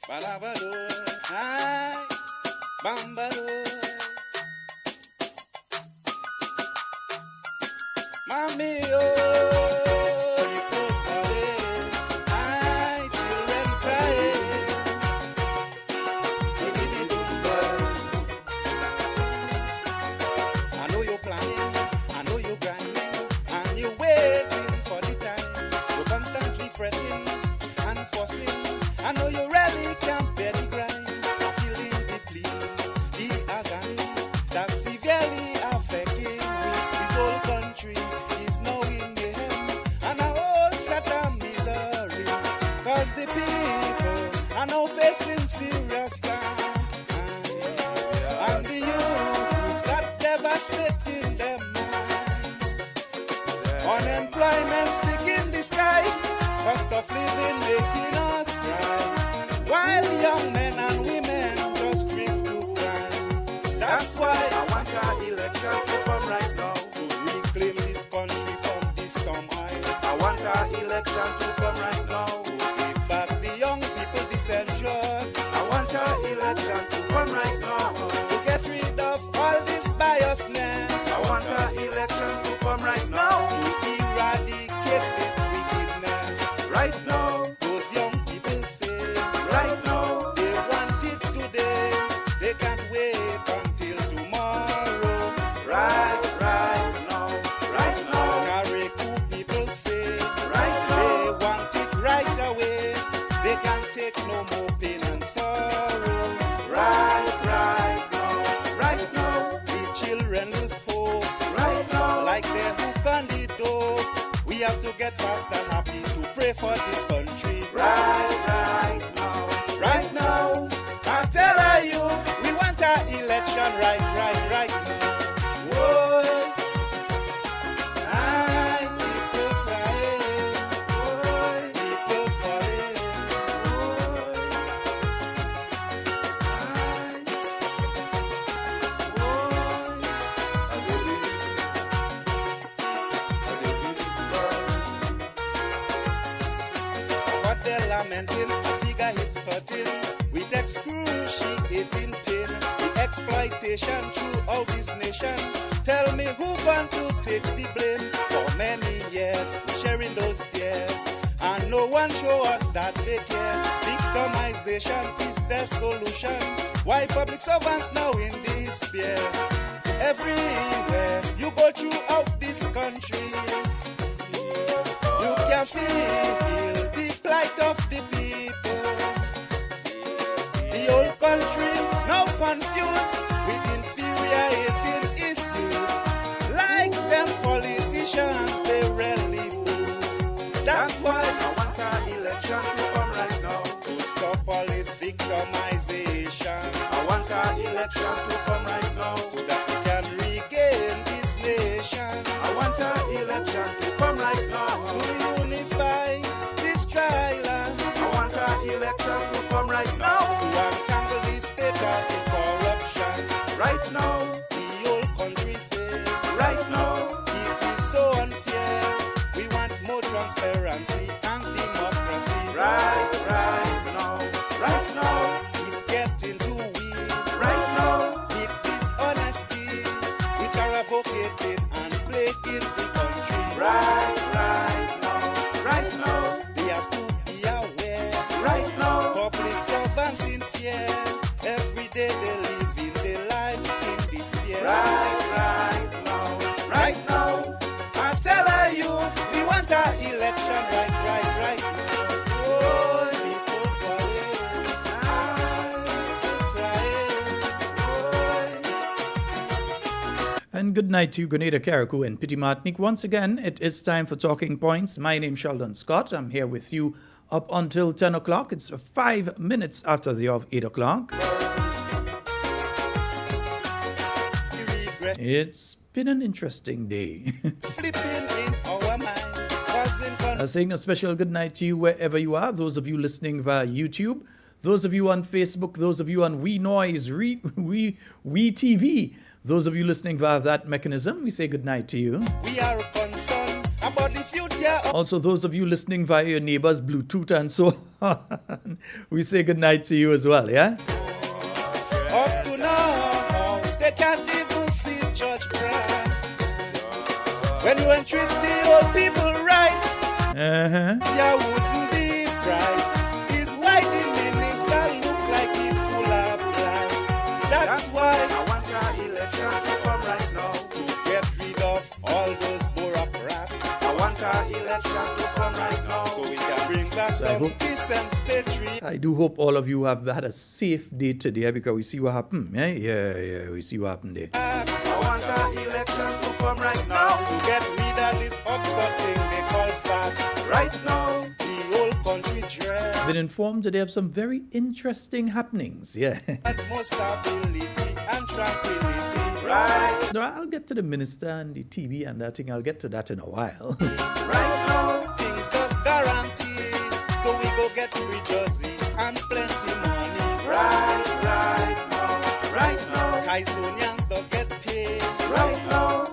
Balabado, ay, bambado. Mami, oh, ay, children crying. I know you're planning, I know you're grinding, and you're waiting for the time. You're constantly fretting and fussing. I know you really can't bear the grind. I'm feeling the plea, the agony that severely affecting this whole country is now in the hem, and a whole set of misery. Cause the people are now facing serious time, and the youth that devastating them mind. Unemployment stick in the sky, cost of living making us cry, while young men and women just drift to crime. That's why I want our election to come right now to reclaim this country from this turmoil. I want our election to come right now to give back the young people decent jobs. I want our election to come right now to get rid of all this biasness. I want our election to come right now to eradicate this wickedness. Right now, those young people say, right now, they want it today. They can't wait until tomorrow. Right now. Karikou people say, right now, they want it right away. They can't take no more pain and sorrow. Right now, the children lose hope. Right now, like they're hooked on the dope. We have to get past and happy to pray for this country. Right now, I tell you, we want our election right now. Whoa, I people crying, people calling, what they're lamenting, a figure hits hurting, with excruciating pain, the exploitation throughout this nation. Tell me who going to take the blame? For many years, sharing those tears, and no one show us that they care. Victimization is the solution. Why public servants now in despair? Everywhere you go throughout this country, you can feel the plight of the people. The whole country now confused with infuriating issues. Like them politicians, they rarely lose. That's why I want our election to come right now to stop all this victimization. I want our election to come right now so that we can regain this nation. I want our election to come right now to unify this triland. I want our election to come right now to untangle this state of the corruption. Right now, the whole country says, right now, it is so unfair. We want more transparency and democracy. Right now, it's getting too weak. Right now, it is honesty which are advocating and plaguing the country. Right now, they have to be aware. Right now, public servants in fear. Every day they live in their life in despair. Right now, I tell you, we want our election right now. Oh, people crying, And good night to Grenada, Karikou, and Pity Martinique. Once again, it is time for Talking Points. My name's Sheldon Scott. I'm here with you up until 10 o'clock. It's 5 minutes after the hour of 8 o'clock. It's been an interesting day. flipping in our mind, causing Saying a special good night to you wherever you are. Those of you listening via YouTube, those of you on Facebook, those of you on We Noise, We TV, those of you listening via that mechanism, we say good night to you. We are concerned about about the future of Also, those of you listening via your neighbor's Bluetooth and so on, we say good night to you as well, yeah? up to now. They can't even see Judge Brand. When you entreat the old people right, you wouldn't be bright. His white minister look like he full of blind. That's why I want your election to come right now to get rid of all those bureaucrats. I want our election to come right now so we can bring back some peace and patriotism. I do hope all of you have had a safe day today because we see what happened. Yeah, we see what happened there. I want our election to come right now to get rid of this absurd thing they call fat. Right now, the whole country dread. Been informed today of some very interesting happenings. Yeah. More stability and tranquility. Right. No, I'll get to the minister and the TV and that thing. I'll get to that in a while. Right now, things just guaranteed. So we go get free jersey and plenty money. Right now. Kaisonians does get paid. Right now.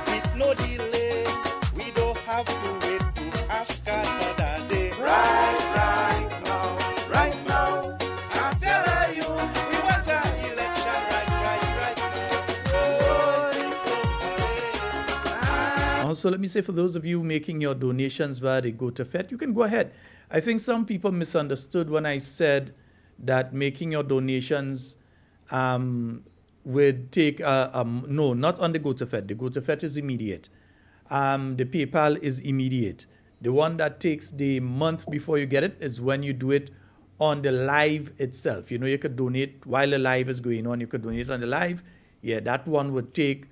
With no delay. We don't have to wait to ask another day. Right now. I tell you, we want our election right now. Also, let me say for those of you making your donations via the GoToFet, you can go ahead. I think some people misunderstood when I said that making your donations would take, no, not on the GoToFet. The GoToFet is immediate. The PayPal is immediate. The one that takes the month before you get it is when you do it on the live itself. You know, you could donate while the live is going on. You could donate on the live. Yeah, that one would take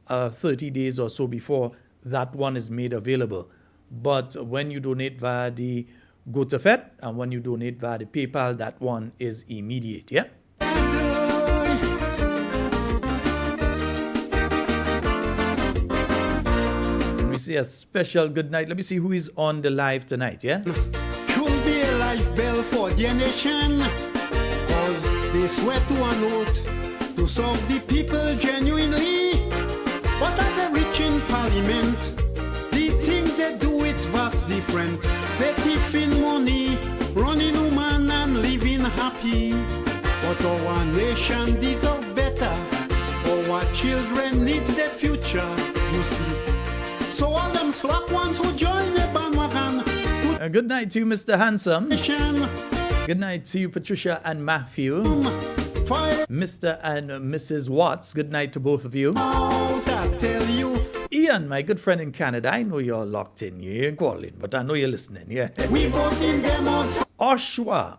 30 days or so before that one is made available. But when you donate via the GoToFet and when you donate via the PayPal, that one is immediate, yeah? We say a special good night. Let me see who is on the live tonight, yeah? Should be a life bell for the nation, cause they swear to an oath to serve the people genuinely. But at the rich in parliament, the things they do it's vast different. They thieving money, running woman and living happy. But our nation deserve better. Our children need the future, you see. So all them slack ones who join the bandwagon to Good night to you, Mr. Handsome. nation. Good night to you, Patricia and Matthew. Fire Mr. and Mrs. Watts, good night to both of you. out, I tell you. Ian, my good friend in Canada, I know you're locked in. You ain't calling, but I know you're listening, yeah. We voting them out. Oshawa,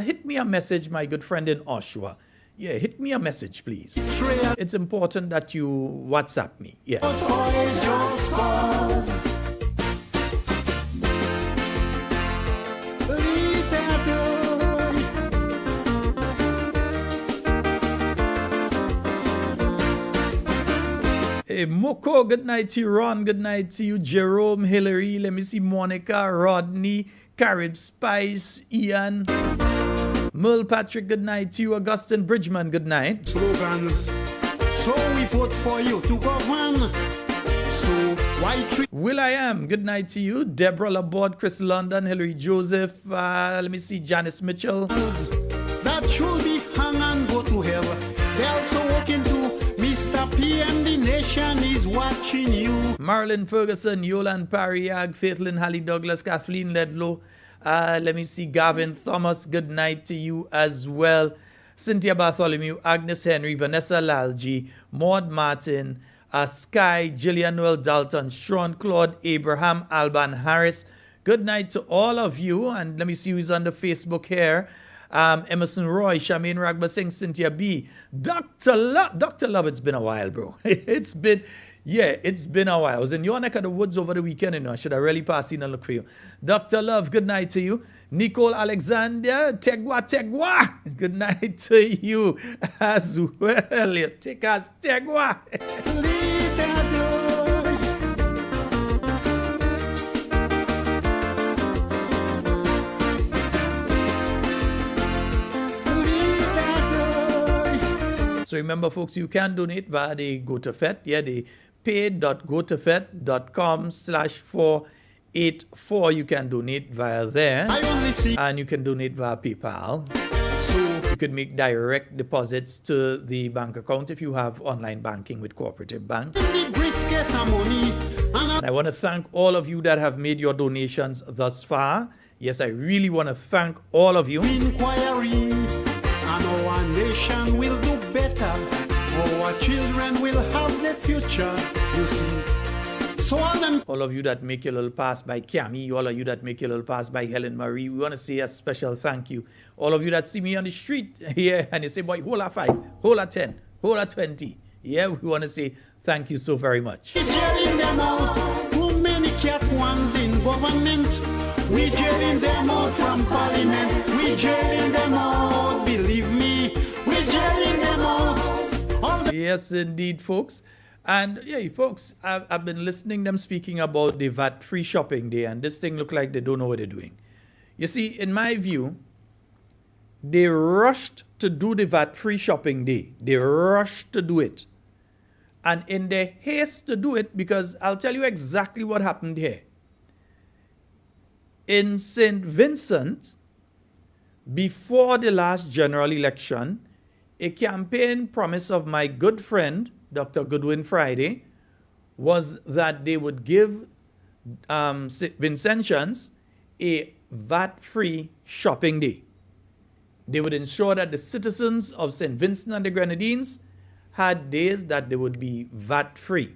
hit me a message, my good friend in Oshawa. Yeah, hit me a message, please. Trail It's important that you WhatsApp me, yeah. boys just cause. Lead that door. Hey, Moko, good night to you. Ron, good night to you. Jerome, Hillary, let me see Monica, Rodney, Carib Spice, Ian. Merle Patrick, good night to you. Augustine Bridgman, good night. Slogans. So we vote for you to govern. So why treat Will I Am, good night to you. Deborah Laborde, Chris London, Hillary Joseph, let me see Janice Mitchell. us that should be hung and go to hell? They also walking to Mr. PM. The nation is watching you. Marilyn Ferguson, Yolan Pariag, Faithlin Halley Douglas, Kathleen Ledlow. Let me see Gavin Thomas, good night to you as well. Cynthia Bartholomew, Agnes Henry, Vanessa Lalji, Maud Martin, Sky, Gillian Noel Dalton, Sean Claude, Abraham, Alban Harris. Good night to all of you. And let me see who's on the Facebook here. Emerson Roy, Shamin Ragba Singh, Cynthia B. Dr. Love, it's been a while, bro. It's been a while. I was in your neck of the woods over the weekend, I should have really passed in and look for you. Dr. Love, good night to you. Nicole Alexander, Tegwa. Good night to you as well. You take us, Tegwa. Lead that door. Lead that door. So remember, folks, you can donate via the GoToFet, the pay.gotofed.com/484. You can donate via there. I only see And you can donate via PayPal. so You could make direct deposits to the bank account if you have online banking with Cooperative Bank. the briefcase of money and And I want to thank all of you that have made your donations thus far. Yes, I really want to thank all of you. inquiry, and our nation will do better. Our children will have the future, you see. So all them All of you that make your little pass by Cami, all of you that make your little pass by Helen Marie, we want to say a special thank you. All of you that see me on the street here and you say, boy, hold a 5, hold a 10, hold a 20. Yeah, we want to say thank you so very much. we jetting them out. Too many cat ones in government. We jetting them out from parliament. We jetting them out, believe me. We jetting them out. All the Yes, indeed, folks. And yeah, folks, I've been listening them speaking about the VAT-free shopping day, and this thing look like they don't know what they're doing. You see, in my view, they rushed to do the VAT-free shopping day. They rushed to do it. And in their haste to do it, because I'll tell you exactly what happened here. In St. Vincent, before the last general election, a campaign promise of my good friend, Dr. Goodwin Friday, was that they would give St. Vincentians a VAT-free shopping day. They would ensure that the citizens of St. Vincent and the Grenadines had days that they would be VAT-free.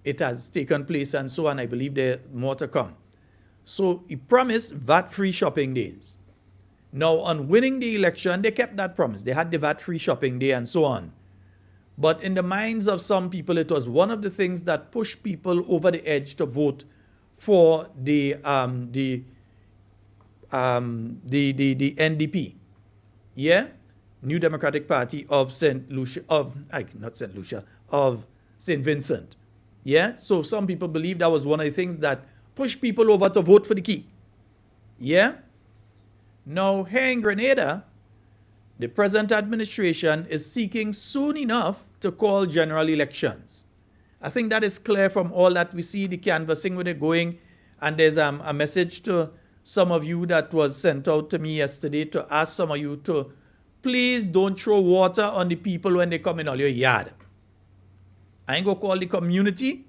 It has taken place and so on. I believe there are more to come. So he promised VAT-free shopping days. Now, on winning the election, they kept that promise. They had the VAT-free shopping day and so on. But in the minds of some people, it was one of the things that pushed people over the edge to vote for the NDP. Yeah? New Democratic Party of St. Vincent. Yeah? So some people believe that was one of the things that pushed people over to vote for the key. Yeah? Now, here in Grenada, the present administration is seeking soon enough to call general elections. I think that is clear from all that we see, the canvassing where they're going. And there's a message to some of you that was sent out to me yesterday to ask some of you to please don't throw water on the people when they come in all your yard. I ain't going to call the community.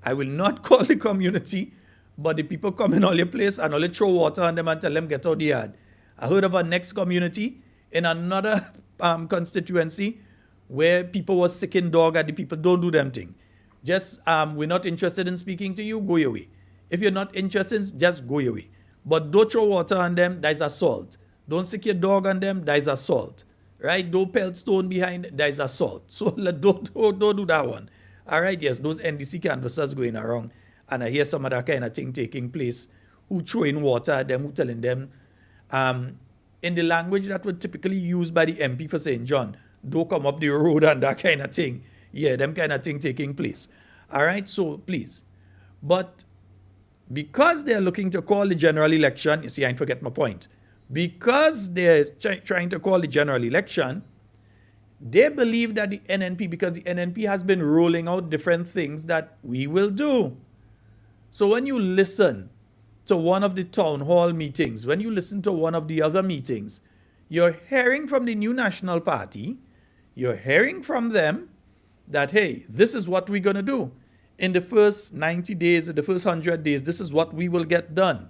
I will not call the community, but the people come in all your place and only throw water on them and tell them get out the yard. I heard of a next community in another constituency where people were sicking dog and the people don't do them thing. Just, we're not interested in speaking to you, go your way. If you're not interested, just go your way. But don't throw water on them, that is assault. Don't sick your dog on them, that is assault. Right? Don't pelt stone behind, that is assault. So don't do that one. All right, yes, those NDC canvassers going around, and I hear some of that kind of thing taking place, who throwing water at them, who telling them, in the language that would typically used by the MP for St. John, don't come up the road and that kind of thing. Yeah, them kind of thing taking place. All right, so please. But because they're looking to call the general election, you see, I forget my point. Because they're trying to call the general election, they believe that the NNP, because the NNP has been rolling out different things that we will do. So when you listen to one of the town hall meetings, when you listen to one of the other meetings, you're hearing from the New National Party, you're hearing from them that, hey, this is what we're going to do. In the first 90 days, in the first 100 days, this is what we will get done.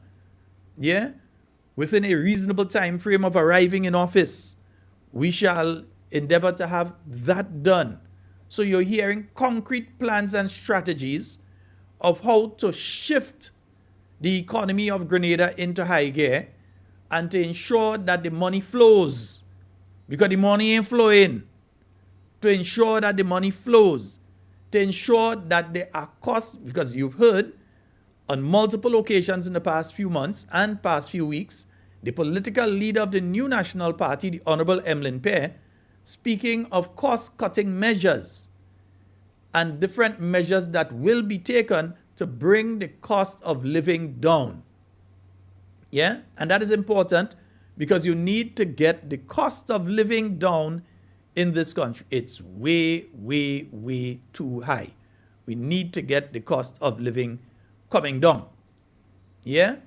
Yeah? Within a reasonable time frame of arriving in office, we shall endeavor to have that done. So you're hearing concrete plans and strategies of how to shift the economy of Grenada into high gear and to ensure that the money flows. Because the money ain't flowing. To ensure that the money flows. To ensure that there are costs, because you've heard on multiple occasions in the past few months and past few weeks, the political leader of the New National Party, the Honorable Emlyn Pear, speaking of cost-cutting measures and different measures that will be taken to bring the cost of living down. Yeah? And that is important because you need to get the cost of living down in this country. It's way, way, way too high. We need to get the cost of living coming down. Yeah?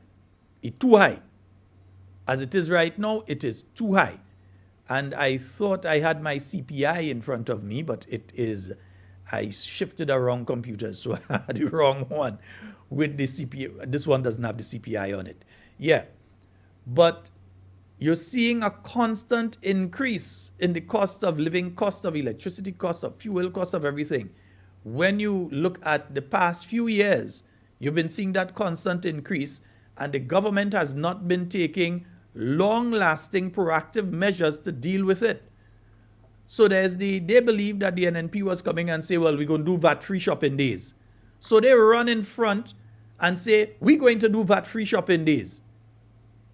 It's too high. As it is right now, it is too high. And I thought I had my CPI in front of me, but I shifted the wrong computer, so I had the wrong one with the CPI. This one doesn't have the CPI on it. Yeah. But you're seeing a constant increase in the cost of living, cost of electricity, cost of fuel, cost of everything. When you look at the past few years, you've been seeing that constant increase, and the government has not been taking long-lasting proactive measures to deal with it. So they believe that the NNP was coming and say, well, we're going to do VAT-free shopping days. So they run in front and say, we're going to do VAT-free shopping days.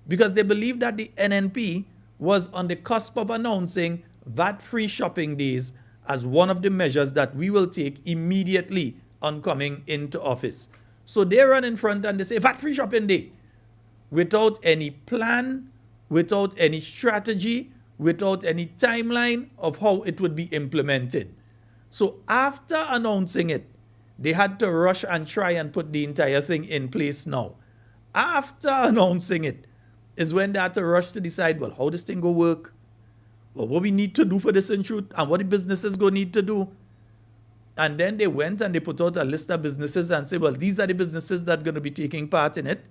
Because they believe that the NNP was on the cusp of announcing VAT-free shopping days as one of the measures that we will take immediately on coming into office. So they run in front and they say VAT-free shopping day without any plan, without any strategy, without any timeline of how it would be implemented. So after announcing it, they had to rush and try and put the entire thing in place now. After announcing it is when they had to rush to decide, well, how this thing go work? Well, what we need to do for this in truth, and what the businesses go need to do. And then they went and they put out a list of businesses and said, well, these are the businesses that are going to be taking part in it.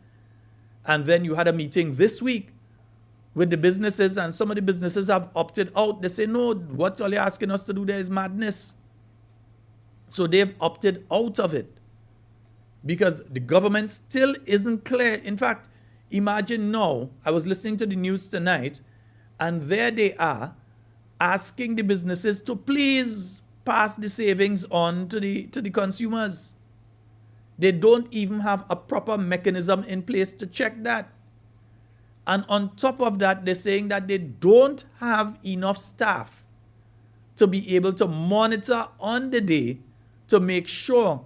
And then you had a meeting this week with the businesses, and some of the businesses have opted out. They say, no, what all you're asking us to do there is madness. So they've opted out of it because the government still isn't clear. In fact, imagine now, I was listening to the news tonight, and there they are asking the businesses to please pass the savings on to the consumers. They don't even have a proper mechanism in place to check that. And on top of that, they're saying that they don't have enough staff to be able to monitor on the day to make sure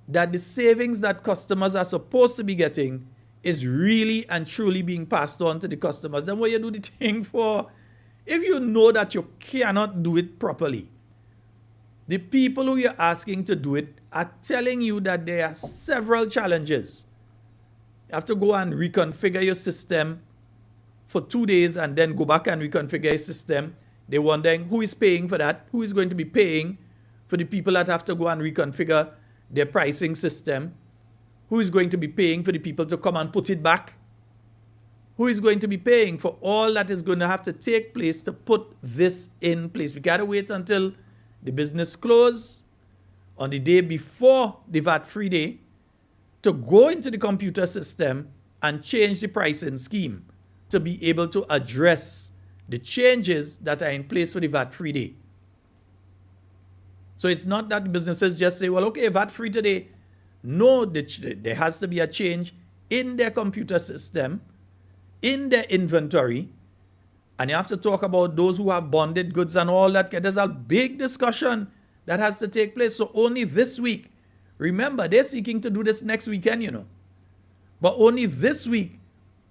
that the savings that customers are supposed to be getting is really and truly being passed on to the customers. Then what you do the thing for? If you know that you cannot do it properly, the people who you're asking to do it are telling you that there are several challenges. You have to go and reconfigure your system for 2 days and then go back and reconfigure your system. They're wondering who is paying for that, who is going to be paying for the people that have to go and reconfigure their pricing system, who is going to be paying for the people to come and put it back, who is going to be paying for all that is going to have to take place to put this in place. We got to wait until the business close on the day before the VAT-free day to go into the computer system and change the pricing scheme to be able to address the changes that are in place for the VAT-free day. So it's not that businesses just say, well, okay, VAT-free today. No, there has to be a change in their computer system, in their inventory, and you have to talk about those who have bonded goods and all that. There's a big discussion that has to take place. So only this week, remember, they're seeking to do this next weekend, you know. But only this week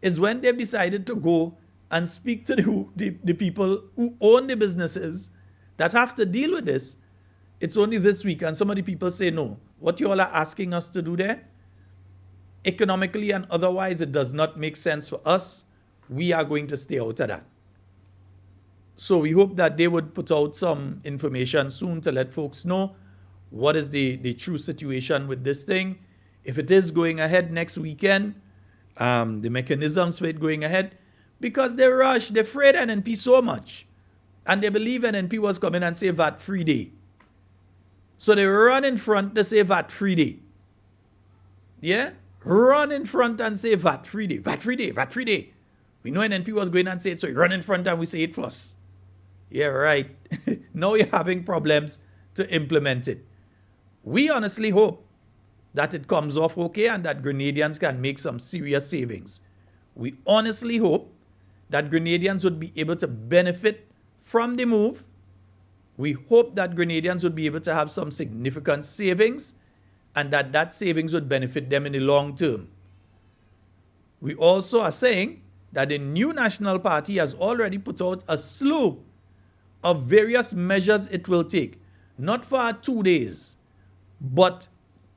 is when they've decided to go and speak to the people who own the businesses that have to deal with this. It's only this week, and some of the people say, no, what you all are asking us to do there, economically and otherwise, it does not make sense for us. We are going to stay out of that. So we hope that they would put out some information soon to let folks know what is the true situation with this thing. If it is going ahead next weekend, the mechanisms for it going ahead, because they rush, they're afraid NNP so much, and they believe NNP was coming and say VAT-free day. So they run in front to say VAT-free day. Yeah? Run in front and say VAT-free day, VAT-free day, VAT-free day. We know NNP was going and say it, so we run in front and we say it first. Yeah, right. Now you're having problems to implement it. We honestly hope that it comes off okay and that Grenadians can make some serious savings. We honestly hope that Grenadians would be able to benefit from the move. We hope that Grenadians would be able to have some significant savings and that savings would benefit them in the long term. We also are saying that the new National Party has already put out a slew of various measures it will take, not for 2 days, but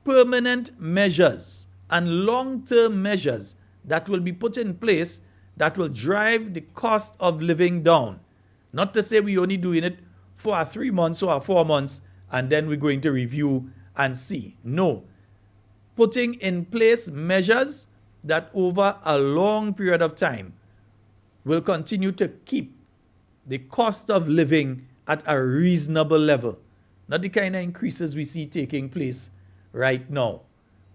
permanent measures and long-term measures that will be put in place that will drive the cost of living down. Not to say we're only doing it for 3 months or 4 months and then we're going to review and see. No. Putting in place measures that over a long period of time will continue to keep the cost of living at a reasonable level. Not the kind of increases we see taking place right now.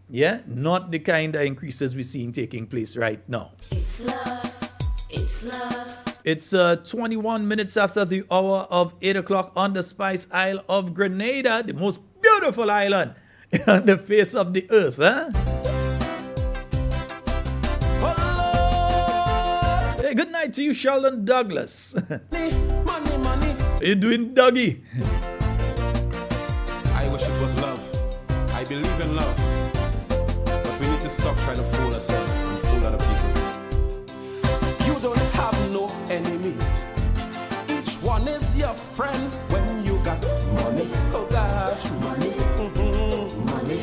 Yeah? Not the kind of increases we're seeing taking place right now. It's love. It's love. It's 21 minutes after the hour of 8 o'clock on the Spice Isle of Grenada, the most beautiful island on the face of the earth. Huh? Hey, good night to you, Sheldon Douglas. Money, money. How you doing, Dougie? I wish it was love. I believe in love. But we need to stop trying to fool ourselves and fool other people. You don't have no enemies. Each one is your friend when you got money. Oh gosh, money. Money.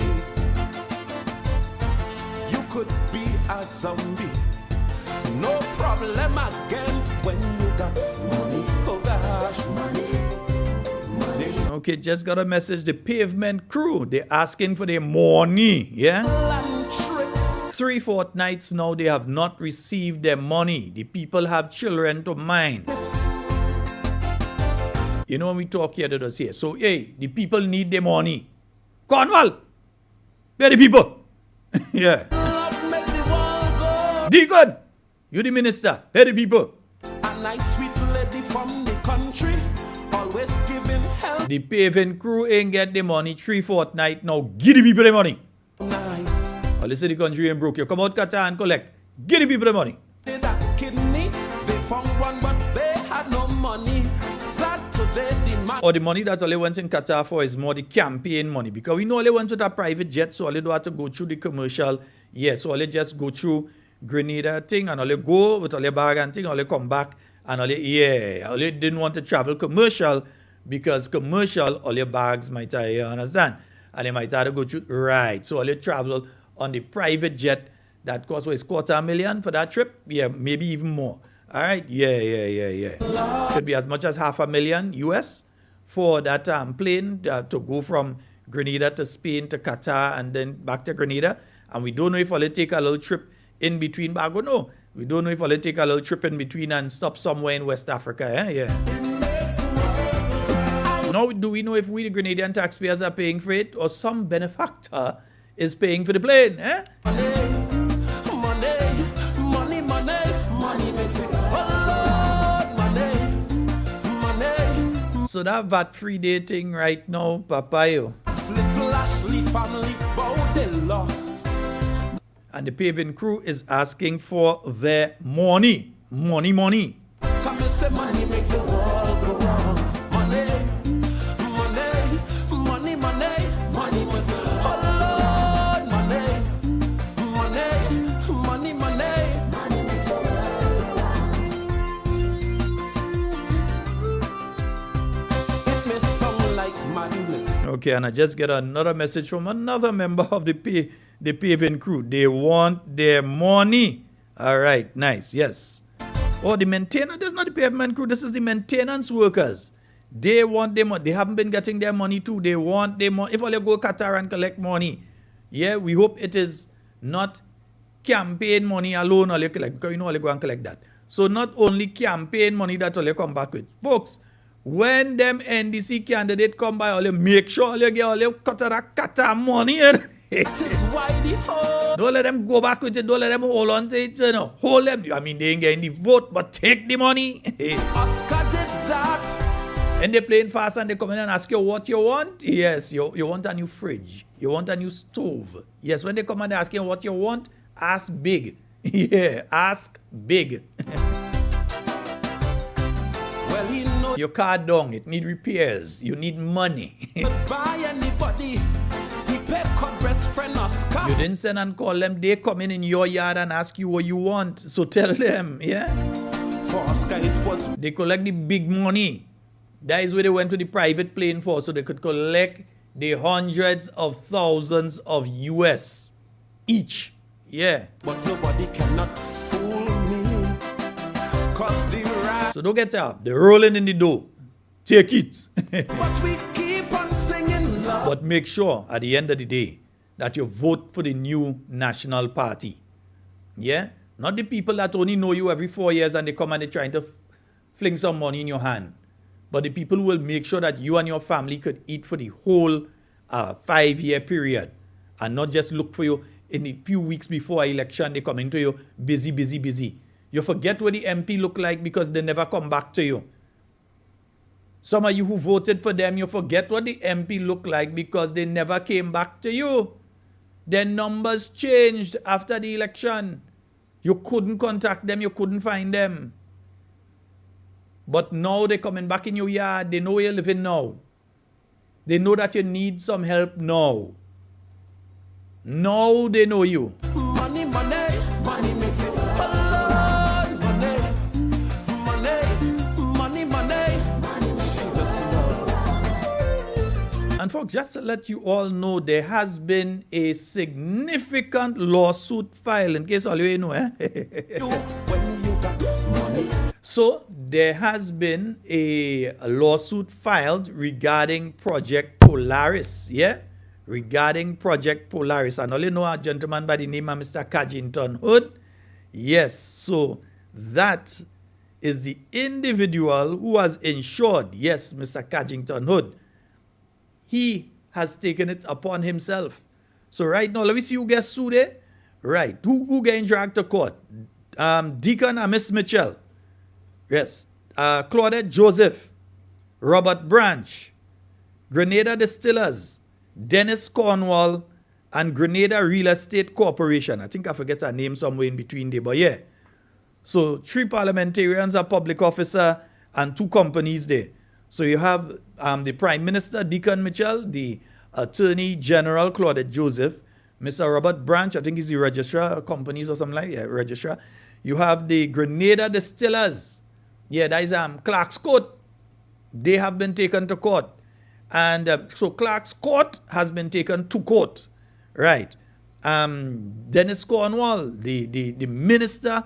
You could be a zombie. No problem again when you got money. Oh gosh, money. Money. Okay, just got a message. The Pavement Crew, they're asking for their money. Yeah? And tricks. 3 fortnights now, they have not received their money. The people have children to mind. You know when we talk here, that was here. So, hey, the people need their money. Cornwall, where the people? Yeah. Love make the world go. Deacon, you the minister, where the people? A nice sweet lady from the country, always giving help. The Paving Crew ain't get the money 3 fortnight now. Give the people the money. Nice. Or listen, the country ain't broke. You come out Qatar and collect. Give the people the money. That kidney, they found one, but they had no money. Saturday, the man. Or the money that all they went in Qatar for is more the campaign money. Because we know all they went with a private jet, so all they do have to go through the commercial. Yes, so all they just go through Grenada thing and all they go with all their bag and thing, all they come back and all they didn't want to travel commercial because commercial, all your bags might have, you understand? And they might have to go through, right. So all they travel on the private jet that cost, what is $250,000 for that trip? Yeah, maybe even more. All right, yeah. Could be as much as $500,000 US for that plane to go from Grenada to Spain to Qatar and then back to Grenada. And we don't know if all they take a little trip in between, but I go, no. We don't know if all they take a little trip in between and stop somewhere in West Africa. Yeah. Now, do we know if we, the Grenadian taxpayers, are paying for it or some benefactor is paying for the plane? Eh? Money makes it. Oh Lord, money. So that VAT-free day thing right now, Papayo. Little Ashley family, bow they lost. And the Paving Crew is asking for their money. Money. Come Mr. Money makes the world go round. Money makes the oh Lord, money makes the world go round. It may sound like madness. Okay, and I just get another message from another member of the Paving Crew. They want their money. All right, nice, yes. Oh, the maintenance, that's not the Pavement Crew, this is the maintenance workers. They want their money. They haven't been getting their money too. They want their money. If all they go Qatar and collect money, yeah, we hope it is not campaign money alone all they collect, because you know all they go and collect that. So not only campaign money that all they come back with. Folks, when them NDC candidate come by, all they make sure all they get all they cut out that Qatar money. That is why the whole Don't let them go back with it. Don't let them hold on to it. You know. Hold them. I mean, they ain't getting the vote, but take the money. Oscar did that. And they playing fast and they come in and ask you what you want. Yes, you want a new fridge. You want a new stove. Yes, when they come and they ask you what you want, ask big. Yeah, ask big. Well, he know Your car down, it need repairs. You need money. buy anybody. He pay cut best friend Oscar. You didn't send and call them. They come in your yard and ask you what you want. So tell them, yeah? For Oscar, it was They collect the big money. That is where they went to the private plane for, so they could collect the hundreds of thousands of US each. Yeah. But nobody cannot fool me. Cause the right. So don't get up. They're rolling in the dough. Take it. But we keep on singing love. But make sure at the end of the day that you vote for the new national party. Yeah? Not the people that only know you every 4 years and they come and they're trying to fling some money in your hand. But the people who will make sure that you and your family could eat for the whole 5-year period and not just look for you in the few weeks before an election. They come into you busy, busy, busy. You forget what the MP look like because they never come back to you. Some of you who voted for them, you forget what the MP look like because they never came back to you. Their numbers changed after the election. You couldn't contact them, you couldn't find them. But now they're coming back in your yard. They know where you're living now. They know that you need some help now. Now they know you. Money, money, money makes it alone. Money, money, money, money. Jesus love. And folks, just to let you all know, there has been a significant lawsuit filed, in case all you know, You, when you got money. So there has been a lawsuit filed regarding Project Polaris, yeah? Regarding Project Polaris. And all you know a gentleman by the name of Mr. Cadgington Hood. Yes, so that is the individual who was insured. Yes, Mr. Cadgington Hood. He has taken it upon himself. So right now, let me see who gets sued there. Right, who get dragged to court? Deacon and Miss Mitchell. Yes, Claudette Joseph, Robert Branch, Grenada Distillers, Dennis Cornwall, and Grenada Real Estate Corporation. I think I forget her name somewhere in between there, but yeah. So 3 parliamentarians, a public officer, and 2 companies there. So you have the Prime Minister, Deacon Mitchell, the Attorney General, Claudette Joseph, Mr. Robert Branch, I think he's the registrar of companies or something like that, yeah, registrar. You have the Grenada Distillers. Yeah, that is Clark's Court. They have been taken to court. And so Clark's Court has been taken to court. Right. Dennis Cornwall, the Minister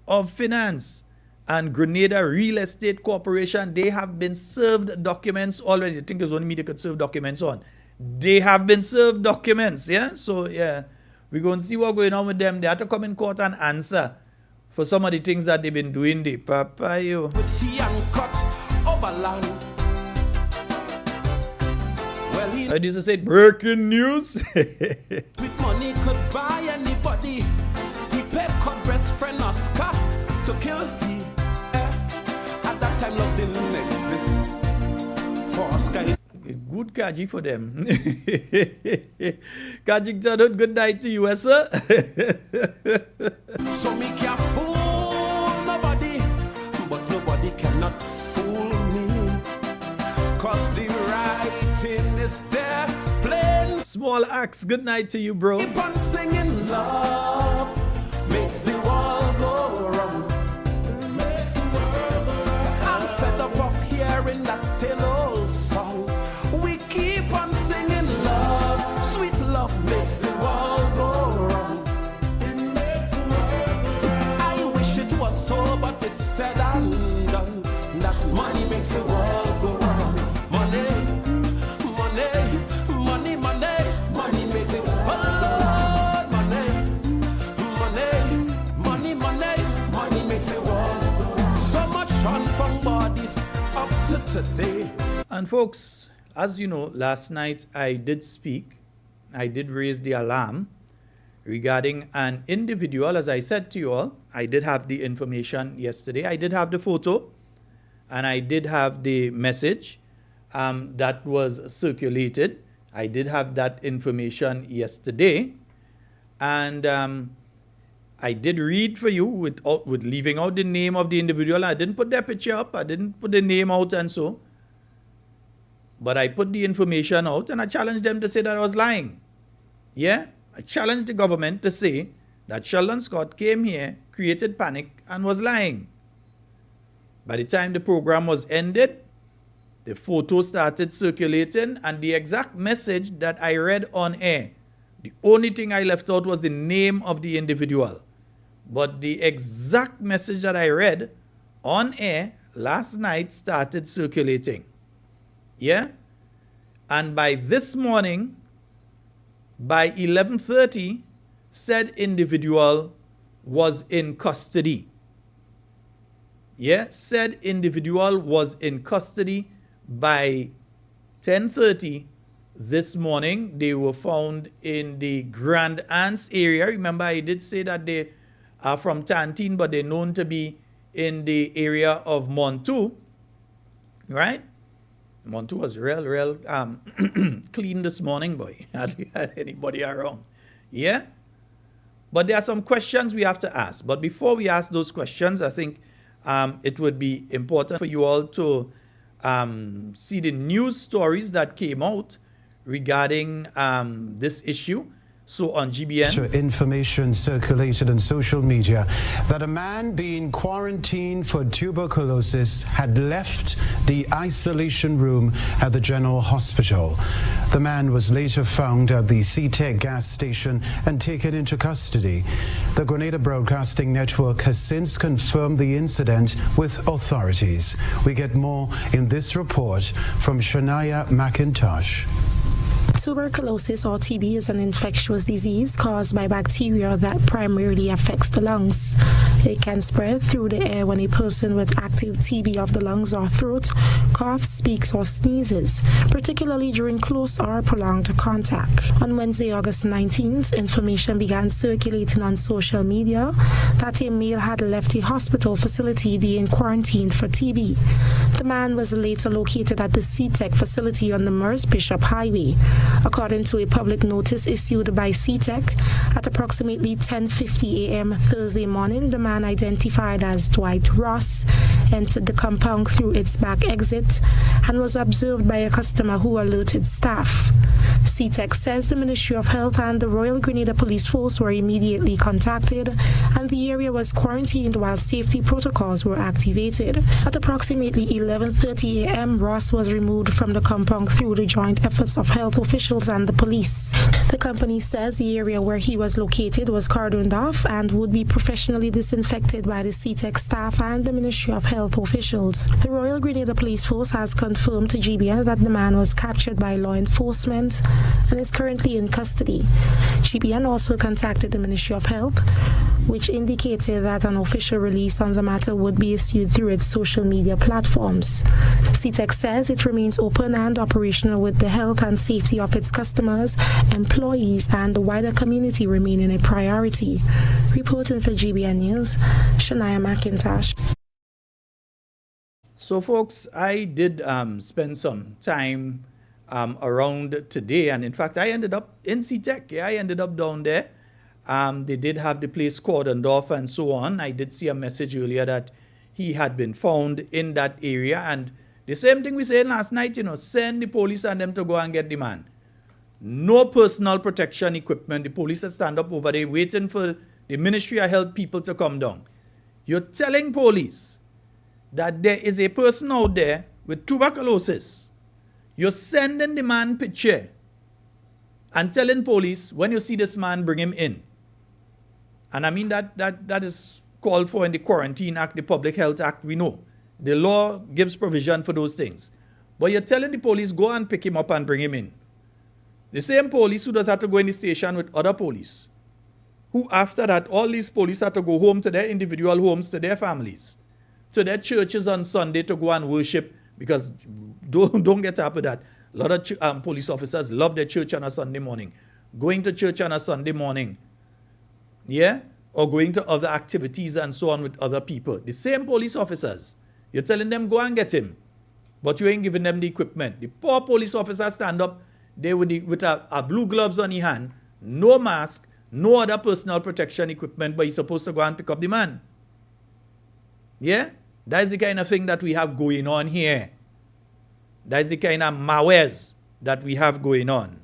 of Finance, and Grenada Real Estate Corporation, they have been served documents already. I think there's only me that could serve documents on. They have been served documents, yeah? So, yeah, we're going to see what's going on with them. They have to come in court and answer for some of the things that they've been doing there. Papa, yo. With he and cut over land. Well, he I used to say, breaking news. with money could buy anybody. He paid cut best friend Oscar to kill he. At that time, love didn't exist. For Oscar, Good Kaji for them. Cadgington Hood, good night to you, sir. so me can't fool nobody, but nobody cannot fool me. Cause the writing is there, plain. Small axe, good night to you, bro. Keep on singing love, makes the world go round. I'm fed up of hearing that still old song. We keep on singing love, sweet love makes the world go round. I wish it was so, but it's said and done. That money makes the world go round. Money, money, money, money, money makes the world. Money, money, money, money, money makes the world go round. So much fun from bodies up to today. And folks, as you know, last night I did speak. I did raise the alarm regarding an individual. As I said to you all, I did have the information yesterday. I did have the photo and I did have the message that was circulated. I did have that information yesterday. And I did read for you with leaving out the name of the individual. I didn't put their picture up. I didn't put the name out and so. But I put the information out and I challenged them to say that I was lying. Yeah? I challenged the government to say that Sheldon Scott came here, created panic, and was lying. By the time the program was ended, The photo started circulating, and the exact message that I read on air, the only thing I left out was the name of the individual. But the exact message that I read on air last night started circulating. Yeah? And by this morning, by 11:30, said individual was in custody. Yeah? Said individual was in custody by 10:30 this morning. They were found in the Grand Anse area. Remember, I did say that they are from Tantine, but they're known to be in the area of Montu, right? Montu was real clean this morning, boy. Hardly had anybody around. Yeah? But there are some questions we have to ask. But before we ask those questions, I think it would be important for you all to see the news stories that came out regarding this issue. So on GBN, information circulated on social media that a man being quarantined for tuberculosis had left the isolation room at the General Hospital. The man was later found at the CTEC gas station and taken into custody. The Grenada Broadcasting Network has since confirmed the incident with authorities. We get more in this report from Shania McIntosh. Tuberculosis, or TB, is an infectious disease caused by bacteria that primarily affects the lungs. It can spread through the air when a person with active TB of the lungs or throat coughs, speaks, or sneezes, particularly during close or prolonged contact. On Wednesday, August 19th, information began circulating on social media that a male had left a hospital facility being quarantined for TB. The man was later located at the CTEC facility on the Merce Bishop Highway. According to a public notice issued by CTEC, at approximately 10:50 a.m. Thursday morning, the man identified as Dwight Ross entered the compound through its back exit and was observed by a customer who alerted staff. CTEC says the Ministry of Health and the Royal Grenada Police Force were immediately contacted, and the area was quarantined while safety protocols were activated. At approximately 11:30 a.m., Ross was removed from the compound through the joint efforts of health officials and the police. The company says the area where he was located was cordoned off and would be professionally disinfected by the CTEC staff and the Ministry of Health officials. The Royal Grenada Police Force has confirmed to GBN that the man was captured by law enforcement and is currently in custody. GBN also contacted the Ministry of Health, which indicated that an official release on the matter would be issued through its social media platforms. CTEC says it remains open and operational with the health and safety of its customers, employees, and the wider community remaining a priority. Reporting for GBN News, Shania McIntosh. So folks, I did spend some time around today, and in fact I ended up in CTEC. Yeah, I ended up down there. They did have the place cordoned off and so on. I did see a message earlier that he had been found in that area, and the same thing we said last night, send the police and them to go and get the man. No personal protection equipment. The police will stand up over there waiting for the Ministry of Health people to come down. You're telling police that there is a person out there with tuberculosis. You're sending the man picture and telling police, when you see this man, bring him in. And I mean that is called for in the Quarantine Act, the Public Health Act, we know. The law gives provision for those things. But you're telling the police, go and pick him up and bring him in. The same police who does have to go in the station with other police, who after that, all these police have to go home to their individual homes, to their families, to their churches on Sunday to go and worship, because don't get up with that. A lot of police officers love their church on a Sunday morning. Going to church on a Sunday morning, yeah, or going to other activities and so on with other people. The same police officers, you're telling them, go and get him, but you ain't giving them the equipment. The poor police officers stand up there with a blue gloves on his hand, no mask, no other personal protection equipment, but he's supposed to go and pick up the man. Yeah? That is the kind of thing that we have going on here. That is the kind of mawares that we have going on.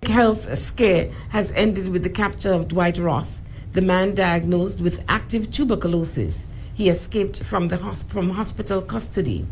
Health scare has ended with the capture of Dwight Ross, the man diagnosed with active tuberculosis. He escaped from hospital custody.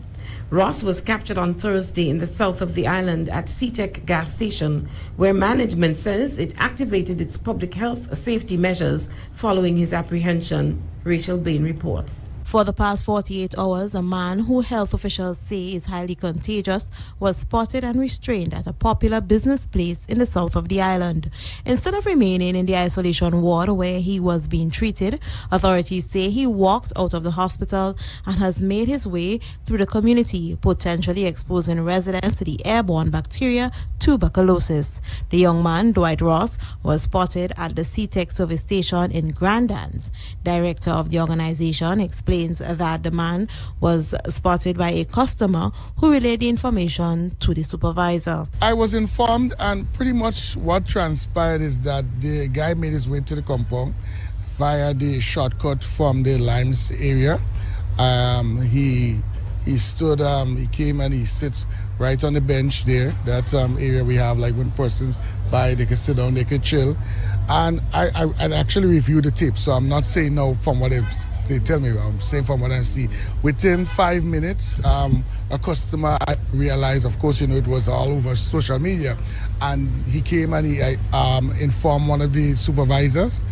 Ross was captured on Thursday in the south of the island at CTEC gas station, where management says it activated its public health safety measures following his apprehension. Rachel Bain reports. For the past 48 hours, a man who health officials say is highly contagious was spotted and restrained at a popular business place in the south of the island. Instead of remaining in the isolation ward where he was being treated, authorities say he walked out of the hospital and has made his way through the community, potentially exposing residents to the airborne bacteria tuberculosis. The young man, Dwight Ross, was spotted at the CTEC service station in Grandans. Director of the organization explains that the man was spotted by a customer who relayed the information to the supervisor. I was informed, and pretty much what transpired is that the guy made his way to the compound via the shortcut from the Limes area. He stood, he came and he sits right on the bench there. That area we have, like when persons buy, they can sit down, they can chill. And I actually reviewed the tape, so I'm not saying no from what they tell me, I'm saying from what I see. Within 5 minutes, a customer realized, of course, it was all over social media, and he came and he informed one of the supervisors,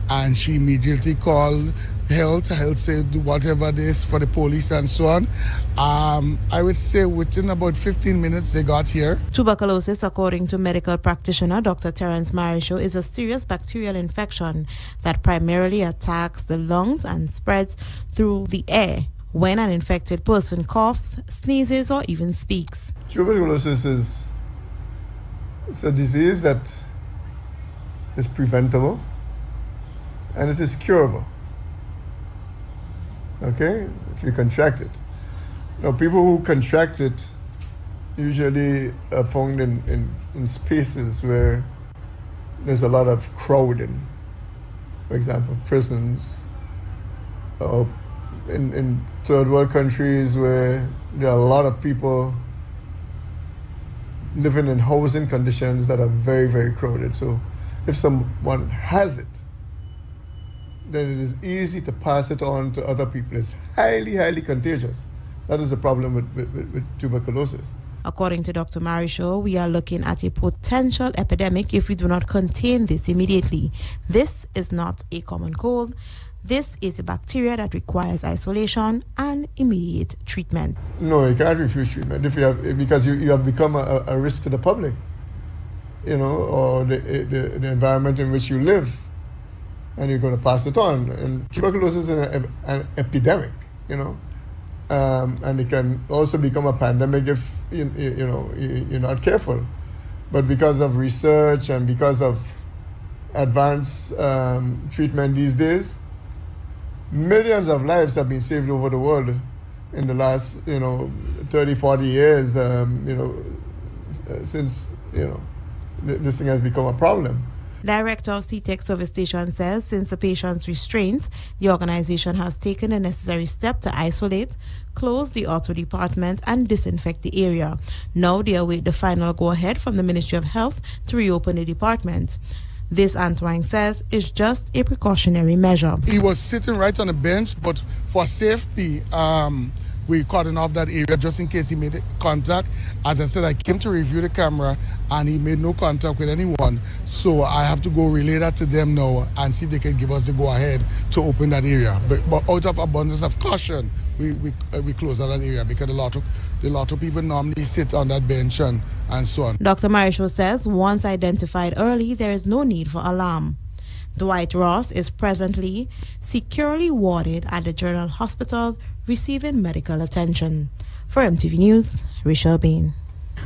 and she immediately called Health said whatever this for the police and so on. I would say within about 15 minutes they got here. Tuberculosis, according to medical practitioner Dr. Terence Marisho, is a serious bacterial infection that primarily attacks the lungs and spreads through the air when an infected person coughs, sneezes, or even speaks. Tuberculosis is a disease that is preventable and it is curable. Okay, if you contract it. Now, people who contract it usually are found in spaces where there's a lot of crowding. For example, prisons, or in third world countries where there are a lot of people living in housing conditions that are very, very crowded. So if someone has it, then it is easy to pass it on to other people. It's highly, highly contagious. That is the problem with tuberculosis. According to Dr. Marisho, we are looking at a potential epidemic if we do not contain this immediately. This is not a common cold. This is a bacteria that requires isolation and immediate treatment. No, you can't refuse treatment because you have become a risk to the public, or the environment in which you live. And you're going to pass it on. And tuberculosis is an epidemic, and it can also become a pandemic if you're not careful. But because of research and because of advanced treatment these days, millions of lives have been saved over the world in the last 30, 40 years. Since this thing has become a problem. Director of CTEC service station says since the patient's restraints, the organization has taken the necessary step to isolate, close the auto department, and disinfect the area. Now they await the final go-ahead from the Ministry of Health to reopen the department. This, Antoine says, is just a precautionary measure. He was sitting right on a bench, but for safety, we cordoned off that area just in case he made contact. As I said, I came to review the camera and he made no contact with anyone. So I have to go relay that to them now and see if they can give us the go-ahead to open that area. But out of abundance of caution, we close that area because a lot of people normally sit on that bench and so on. Dr. Marisho says once identified early, there is no need for alarm. Dwight Ross is presently securely warded at the General Hospital receiving medical attention. For MTV News, Rachel Bain.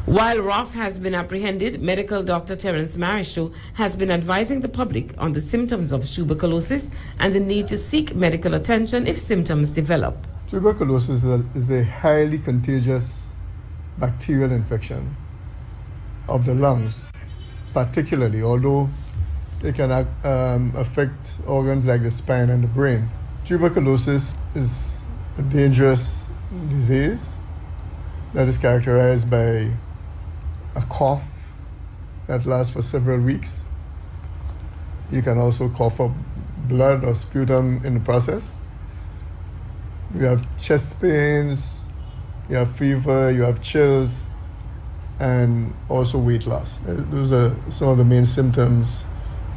While Ross has been apprehended, medical doctor Terence Marisho has been advising the public on the symptoms of tuberculosis and the need to seek medical attention if symptoms develop. Tuberculosis is a highly contagious bacterial infection of the lungs, particularly, although it can affect organs like the spine and the brain. Tuberculosis is a dangerous disease that is characterized by a cough that lasts for several weeks. You can also cough up blood or sputum in the process. We have chest pains, you have fever, you have chills, and also weight loss. Those are some of the main symptoms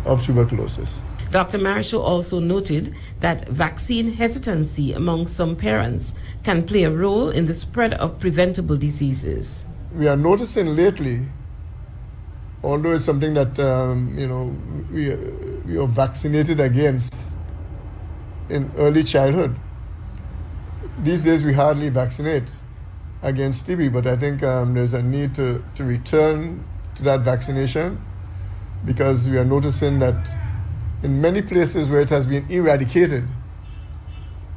of tuberculosis. Dr. Marichaud also noted that vaccine hesitancy among some parents can play a role in the spread of preventable diseases. We are noticing lately, although it's something that we are vaccinated against in early childhood. These days we hardly vaccinate against TB, but I think there's a need to return to that vaccination, because we are noticing that in many places where it has been eradicated,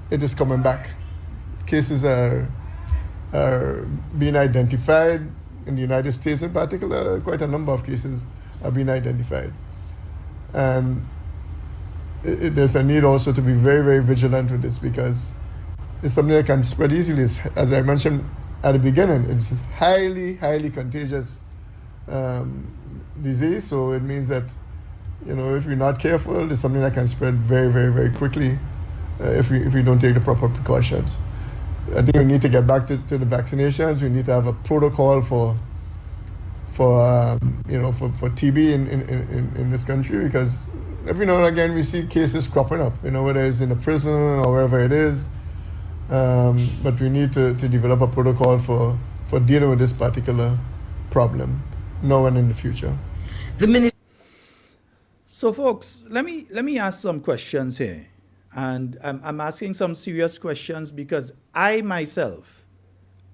it is coming back. Cases are being identified in the United States in particular. Quite a number of cases are being identified. And there's a need also to be very, very vigilant with this, because it's something that can spread easily. As I mentioned at the beginning, it's a highly, highly contagious disease. So it means that, if we're not careful, it's something that can spread very, very, very quickly if we don't take the proper precautions. I think we need to get back to the vaccinations. We need to have a protocol for TB in this country, because every now and again we see cases cropping up, whether it's in a prison or wherever it is. But we need to develop a protocol for dealing with this particular problem now and in the future. So, folks, let me ask some questions here. And I'm asking some serious questions because I myself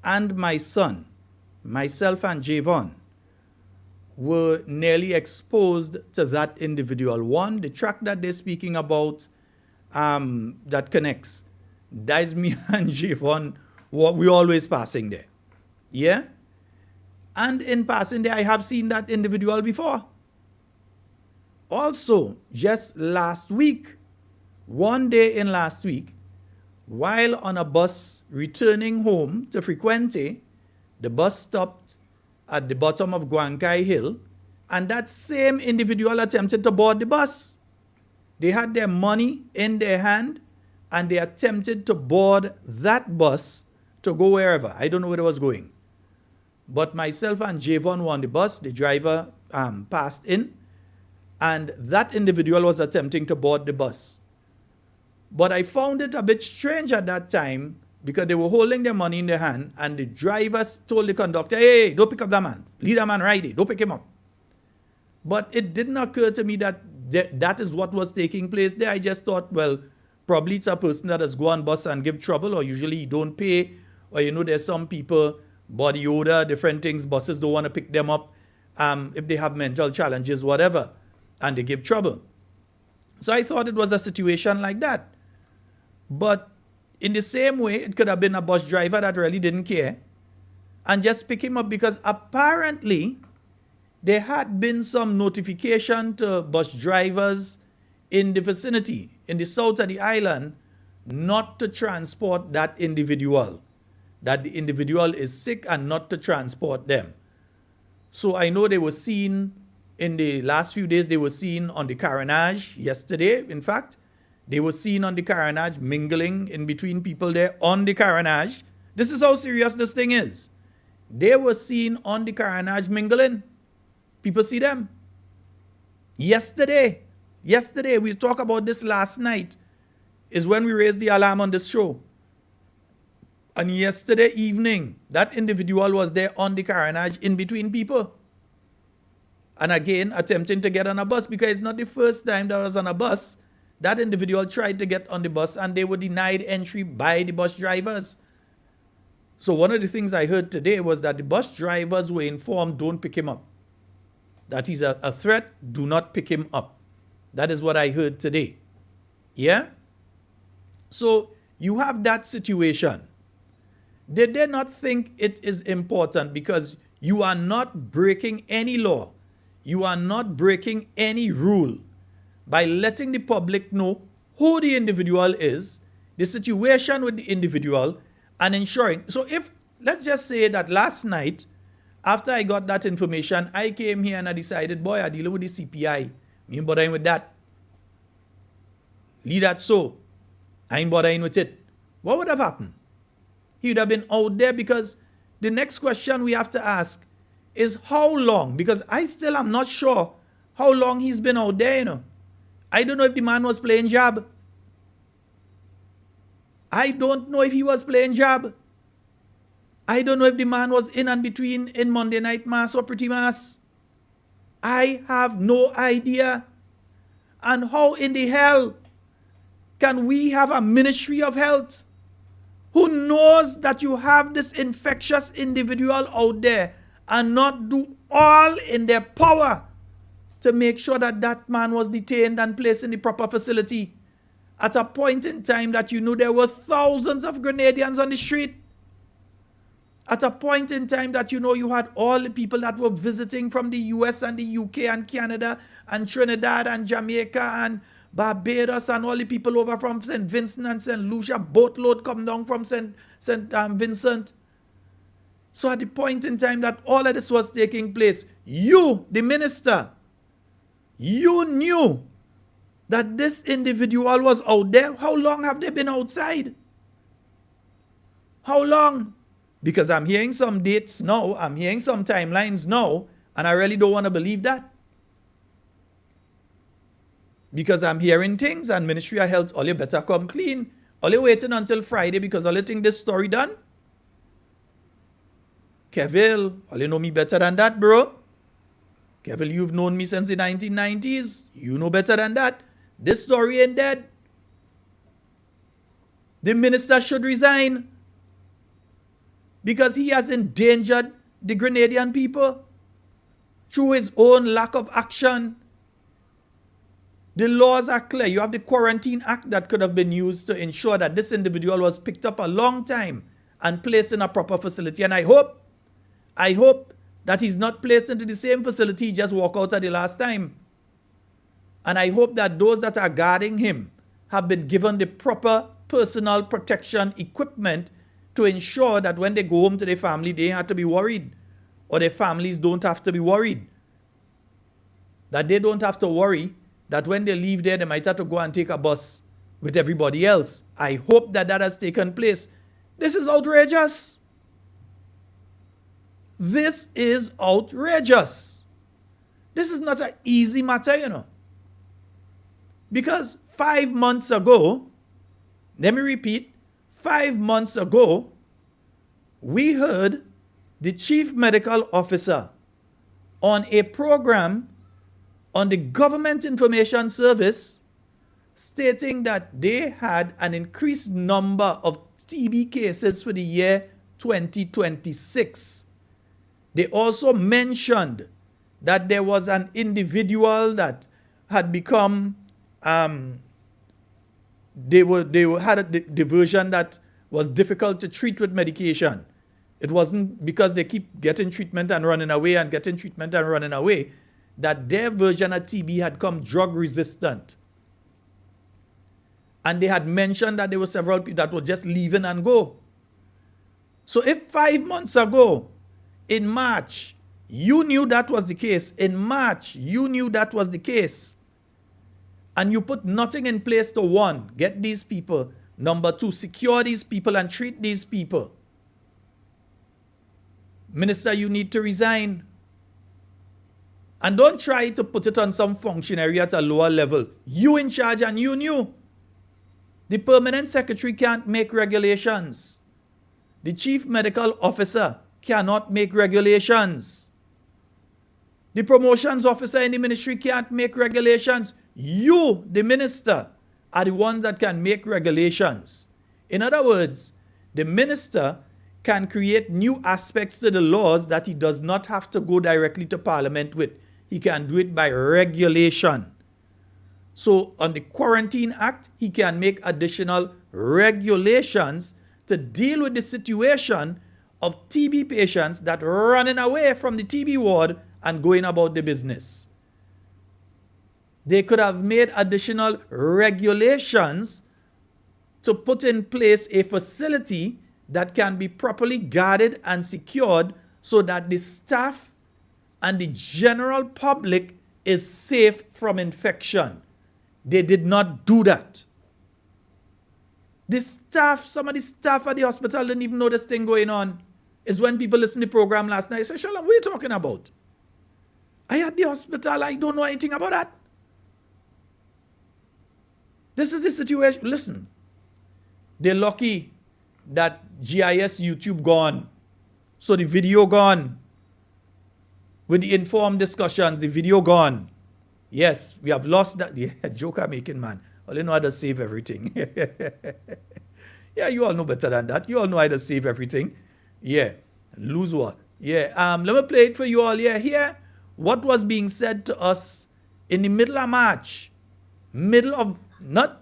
and my son, myself and Javon, were nearly exposed to that individual. One, the track that they're speaking about that connects, that is me and Javon, we always passing there. Yeah? And in passing there, I have seen that individual before. Also, just last week, one day in last week, while on a bus returning home to Frequente, the bus stopped at the bottom of Guankai Hill, and that same individual attempted to board the bus. They had their money in their hand, and they attempted to board that bus to go wherever. I don't know where it was going. But myself and Javon were on the bus. The driver passed in, and that individual was attempting to board the bus. But I found it a bit strange at that time because they were holding their money in their hand, and the drivers told the conductor, hey, don't pick up that man. Leave that man right there. Don't pick him up. But it didn't occur to me that that is what was taking place there. I just thought, well, probably it's a person that has gone on bus and give trouble, or usually you don't pay, or there's some people, body odor, different things, buses don't want to pick them up if they have mental challenges, whatever, and they give trouble. So I thought it was a situation like that. But in the same way, it could have been a bus driver that really didn't care and just pick him up, because apparently there had been some notification to bus drivers in the vicinity, in the south of the island, not to transport that individual, that the individual is sick and not to transport them. So I know they were seen in the last few days, they were seen on the Carenage yesterday, in fact. They were seen on the Carenage, mingling in between people there on the Carenage. This is how serious this thing is. They were seen on the Carenage mingling. People see them. Yesterday, we talked about this last night, is when we raised the alarm on this show. And yesterday evening, that individual was there on the Carenage in between people. And again, attempting to get on a bus, because it's not the first time that I was on a bus. That individual tried to get on the bus and they were denied entry by the bus drivers. So one of the things I heard today was that the bus drivers were informed, don't pick him up. That he's a threat, do not pick him up. That is what I heard today. Yeah? So you have that situation. Did they not think it is important because you are not breaking any law? You are not breaking any rule by letting the public know who the individual is, the situation with the individual, and ensuring. So if, let's just say that last night, after I got that information, I came here and I decided, boy, I'm dealing with the CPI. Me ain't bothering with that. Leave that so. I ain't bothering with it. What would have happened? he would have been out there, because the next question we have to ask is how long, because I still am not sure how long he's been out there, you know. I don't know if the man was playing jab. I don't know if he was playing jab. I don't know if the man was in and between in Monday night mass or pretty mass. I have no idea. And how in the hell can we have a ministry of health who knows that you have this infectious individual out there and not do all in their power to make sure that that man was detained and placed in the proper facility at a point in time that you knew there were thousands of Grenadians on the street? At a point in time that you know you had all the people that were visiting from the US and the UK and Canada and Trinidad and Jamaica and Barbados and all the people over from St. Vincent and St. Lucia, boatload come down from St. Vincent. So at the point in time that all of this was taking place, you, the minister, you knew that this individual was out there. How long have they been outside? How long? Because I'm hearing some dates now, I'm hearing some timelines now, and I really don't want to believe that. Because I'm hearing things, and Ministry of Health, all you better come clean. All you waiting until Friday because all you think this story done? Kevil, all you know me better than that, bro. Kevil, you've known me since the 1990s. You know better than that. This story ain't dead. The minister should resign because he has endangered the Grenadian people through his own lack of action. The laws are clear. You have the Quarantine Act that could have been used to ensure that this individual was picked up a long time and placed in a proper facility. And I hope that he's not placed into the same facility he just walked out at the last time. And I hope that those that are guarding him have been given the proper personal protection equipment to ensure that when they go home to their family, they don't have to be worried. Or their families don't have to be worried. That they don't have to worry that when they leave there, they might have to go and take a bus with everybody else. I hope that that has taken place. This is outrageous. This is outrageous. This is not an easy matter, you know. Because 5 months ago, let me repeat, 5 months ago, we heard the chief medical officer on a program on the Government Information Service stating that they had an increased number of TB cases for the year 2026. They also mentioned that there was an individual that had become, had the version that was difficult to treat with medication. It wasn't because they keep getting treatment and running away and getting treatment and running away, that their version of TB had come drug resistant. And they had mentioned that there were several people that were just leaving and go. So if 5 months ago, in March, you knew that was the case, in March, you knew that was the case, and you put nothing in place to, one, get these people, number two, secure these people and treat these people. Minister, you need to resign. And don't try to put it on some functionary at a lower level. You in charge and you knew. The permanent secretary can't make regulations. The chief medical officer cannot make regulations. The promotions officer in the ministry can't make regulations. You, the minister, are the ones that can make regulations. In other words, the minister can create new aspects to the laws that he does not have to go directly to Parliament with. He can do it by regulation. So on the Quarantine Act, he can make additional regulations to deal with the situation of TB patients that are running away from the TB ward and going about the business. They could have made additional regulations to put in place a facility that can be properly guarded and secured so that the staff and the general public is safe from infection. They did not do that. The staff, some of the staff at the hospital didn't even know this thing going on. It's when people listen to the program last night. I said, Shalom, what are you talking about? I at the hospital, I don't know anything about that. This is the situation. Listen, they're lucky that GIS YouTube gone. So the video gone. With the informed discussions, the video gone. Yes, we have lost that. Yeah, joke I'm making, man. All you know how to save everything. Yeah, you all know better than that. You all know how to save everything. Yeah, lose what? Yeah, let me play it for you all. Yeah, here, what was being said to us in the middle of March. Not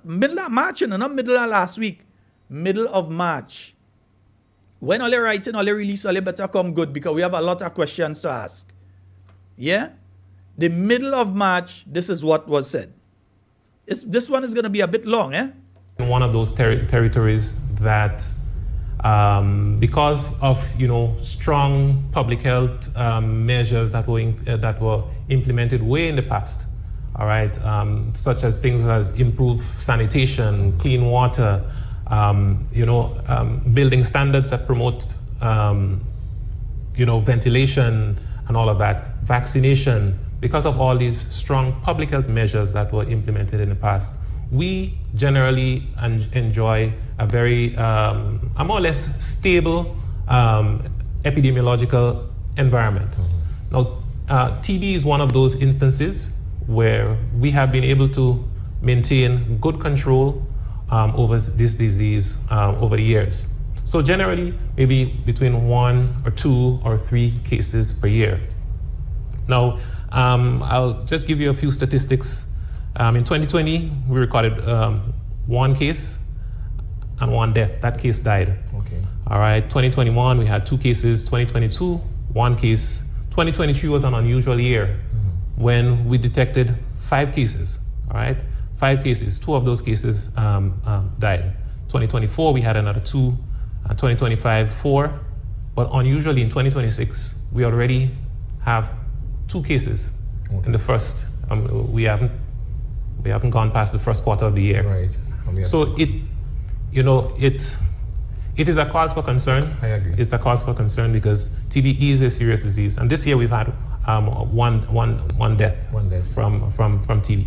middle of March, not middle of last week. Middle of March. When all you writing, all you release, all you better come good because we have a lot of questions to ask. Yeah? The middle of March, this is what was said. This one is going to be a bit long, eh? One of those territories that, because of strong public health measures that were implemented way in the past, all right, such as things as improved sanitation, clean water, building standards that promote, ventilation and all of that, vaccination. Because of all these strong public health measures that were implemented in the past, we generally enjoy a very, a more or less stable epidemiological environment. Mm-hmm. Now, TB is one of those instances where we have been able to maintain good control over this disease over the years. So generally, maybe between 1 or 2 or 3 cases per year. Now, I'll just give you a few statistics. In 2020, we recorded 1 case and 1 death. That case died. Okay. All right. 2021, we had 2 cases. 2022, 1 case. 2023 was an unusual year when we detected 5 cases. All right. 5 cases. 2 of those cases died. 2024, we had another 2. 2025, 4. But unusually, in 2026, we already have 2 cases in the first. We haven't gone past the first quarter of the year. Right. So it is a cause for concern. I agree. It's a cause for concern because TB is a serious disease, and this year we've had one death. One death from TB.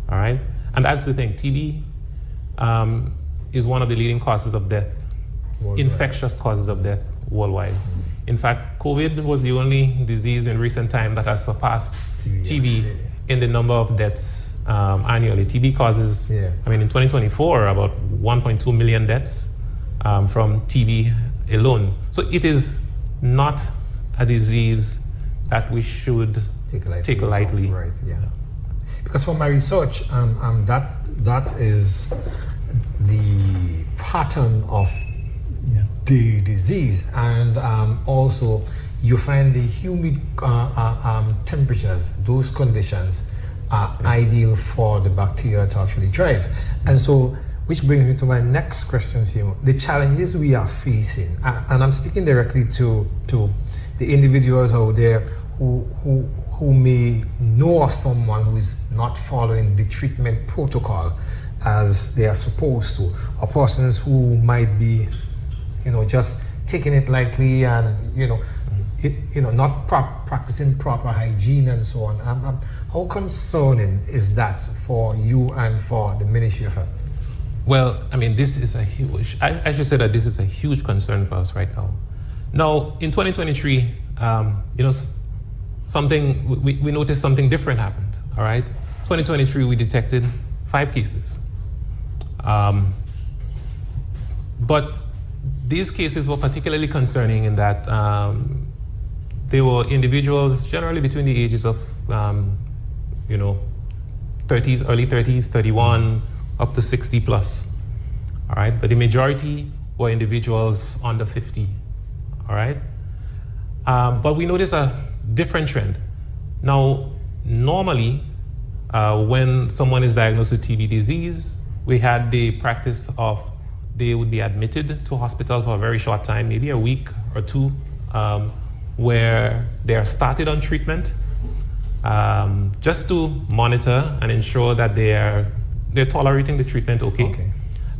All right, and that's the thing. TB is one of the leading causes of death, worldwide. Infectious causes of death worldwide. Mm-hmm. In fact, COVID was the only disease in recent time that has surpassed TB in the number of deaths annually. TB causes, in 2024, about 1.2 million deaths from TB alone. So it is not a disease that we should take lightly. Right, yeah. Because for my research, that is the pattern of the disease, and also you find the humid temperatures, those conditions are ideal for the bacteria to actually thrive. And so, which brings me to my next question here, the challenges we are facing, and I'm speaking directly to the individuals out there who may know of someone who is not following the treatment protocol as they are supposed to, or persons who might be just taking it lightly and, not practicing proper hygiene and so on. How concerning is that for you and for the Ministry of Health? Well, this is a huge, I should say that this is a huge concern for us right now. Now, in 2023, we noticed something different happened, all right? 2023, we detected 5 cases. But these cases were particularly concerning in that they were individuals generally between the ages of, 30s, early 30s, 31, up to 60 plus, all right? But the majority were individuals under 50, all right? But we noticed a different trend. Now, normally, when someone is diagnosed with TB disease, we had the practice of they would be admitted to hospital for a very short time, maybe a week or 2, where they are started on treatment, just to monitor and ensure that they're tolerating the treatment okay.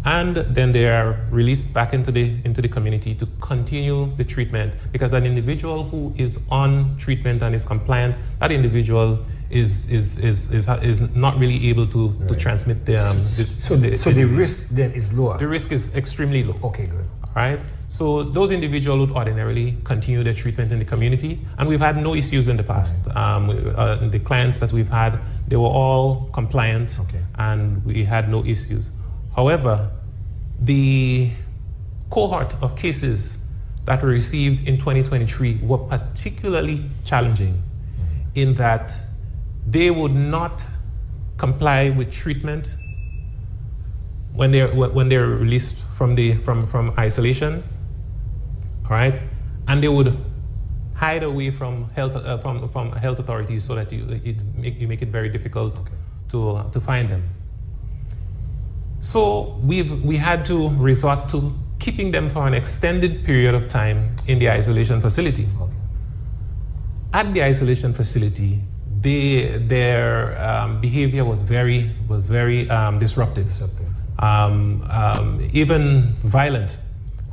And then they are released back into the community to continue the treatment, because an individual who is on treatment and is compliant, that individual is not really able to transmit the the risk then is lower. The risk is extremely low. Okay, good. All right. So those individuals would ordinarily continue their treatment in the community, and we've had no issues in the past. The clients that we've had, they were all compliant, and we had no issues. However, the cohort of cases that were received in 2023 were particularly challenging in that they would not comply with treatment when they're released from isolation, all right, and they would hide away from health authorities so that you make it very difficult to find them. So we had to resort to keeping them for an extended period of time in the isolation facility. Okay. At the isolation facility, their behavior was very disruptive. Even violent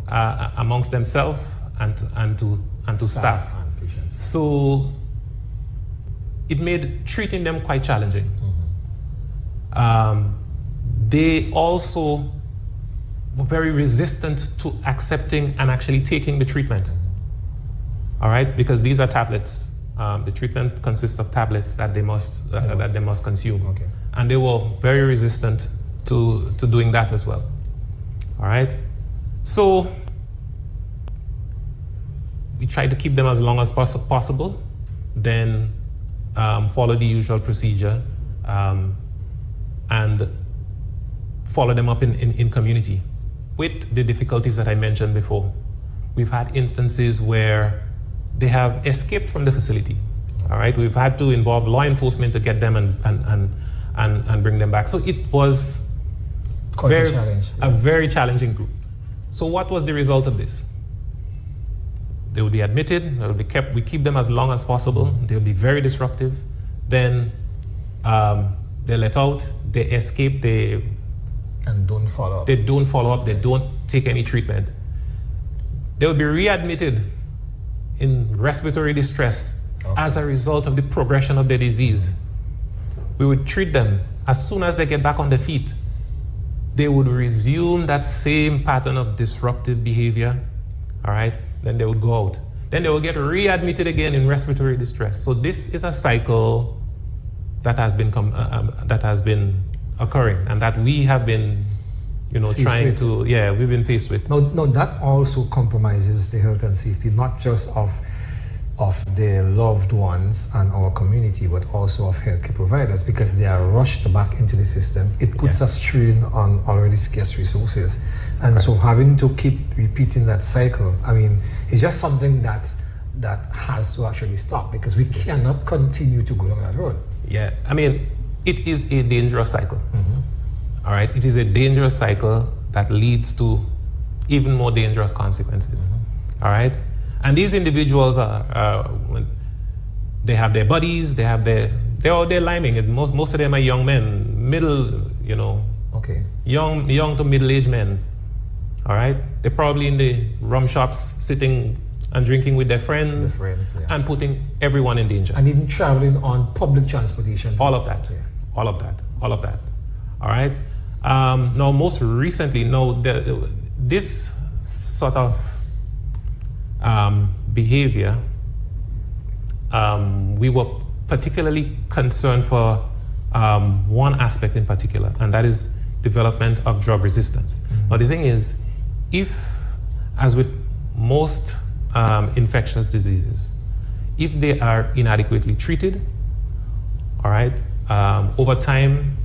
amongst themselves and to staff. And patients. So it made treating them quite challenging. They also were very resistant to accepting and actually taking the treatment. All right, because these are tablets. The treatment consists of tablets that they must consume. Okay. And they were very resistant to doing that as well. All right, so we tried to keep them as long as possible, then follow the usual procedure, and follow them up in community with the difficulties that I mentioned before. We've had instances where they have escaped from the facility. All right, we've had to involve law enforcement to get them and bring them back. So it was a very challenging group. So what was the result of this? They would be admitted, they would be kept, we keep them as long as possible. They would be very disruptive. Then they're let out, they escape, and don't follow up. They don't follow up, they don't take any treatment. They will be readmitted in respiratory distress as a result of the progression of their disease. We would treat them. As soon as they get back on their feet, they would resume that same pattern of disruptive behavior, all right? Then they would go out. Then they will get readmitted again in respiratory distress. So this is a cycle that has been occurring, and that we have been, we've been faced with. Now that also compromises the health and safety, not just of their loved ones and our community, but also of healthcare providers, because they are rushed back into the system. It puts a strain on already scarce resources. And so having to keep repeating that cycle, I mean, it's just something that has to actually stop, because we cannot continue to go down that road. Yeah, I mean, it is a dangerous cycle. All right, it is a dangerous cycle that leads to even more dangerous consequences. All right, and these individuals they have their buddies, they're liming it. Most of them are young men, young to middle-aged men. All right, they're probably in the rum shops, sitting and drinking with their friends, and putting everyone in danger. And even traveling on public transportation. All of that. All right. Now, most recently, this sort of behavior, we were particularly concerned for one aspect in particular, and that is development of drug resistance. Now, the thing is, as with most infectious diseases, if they are inadequately treated, all right, over time,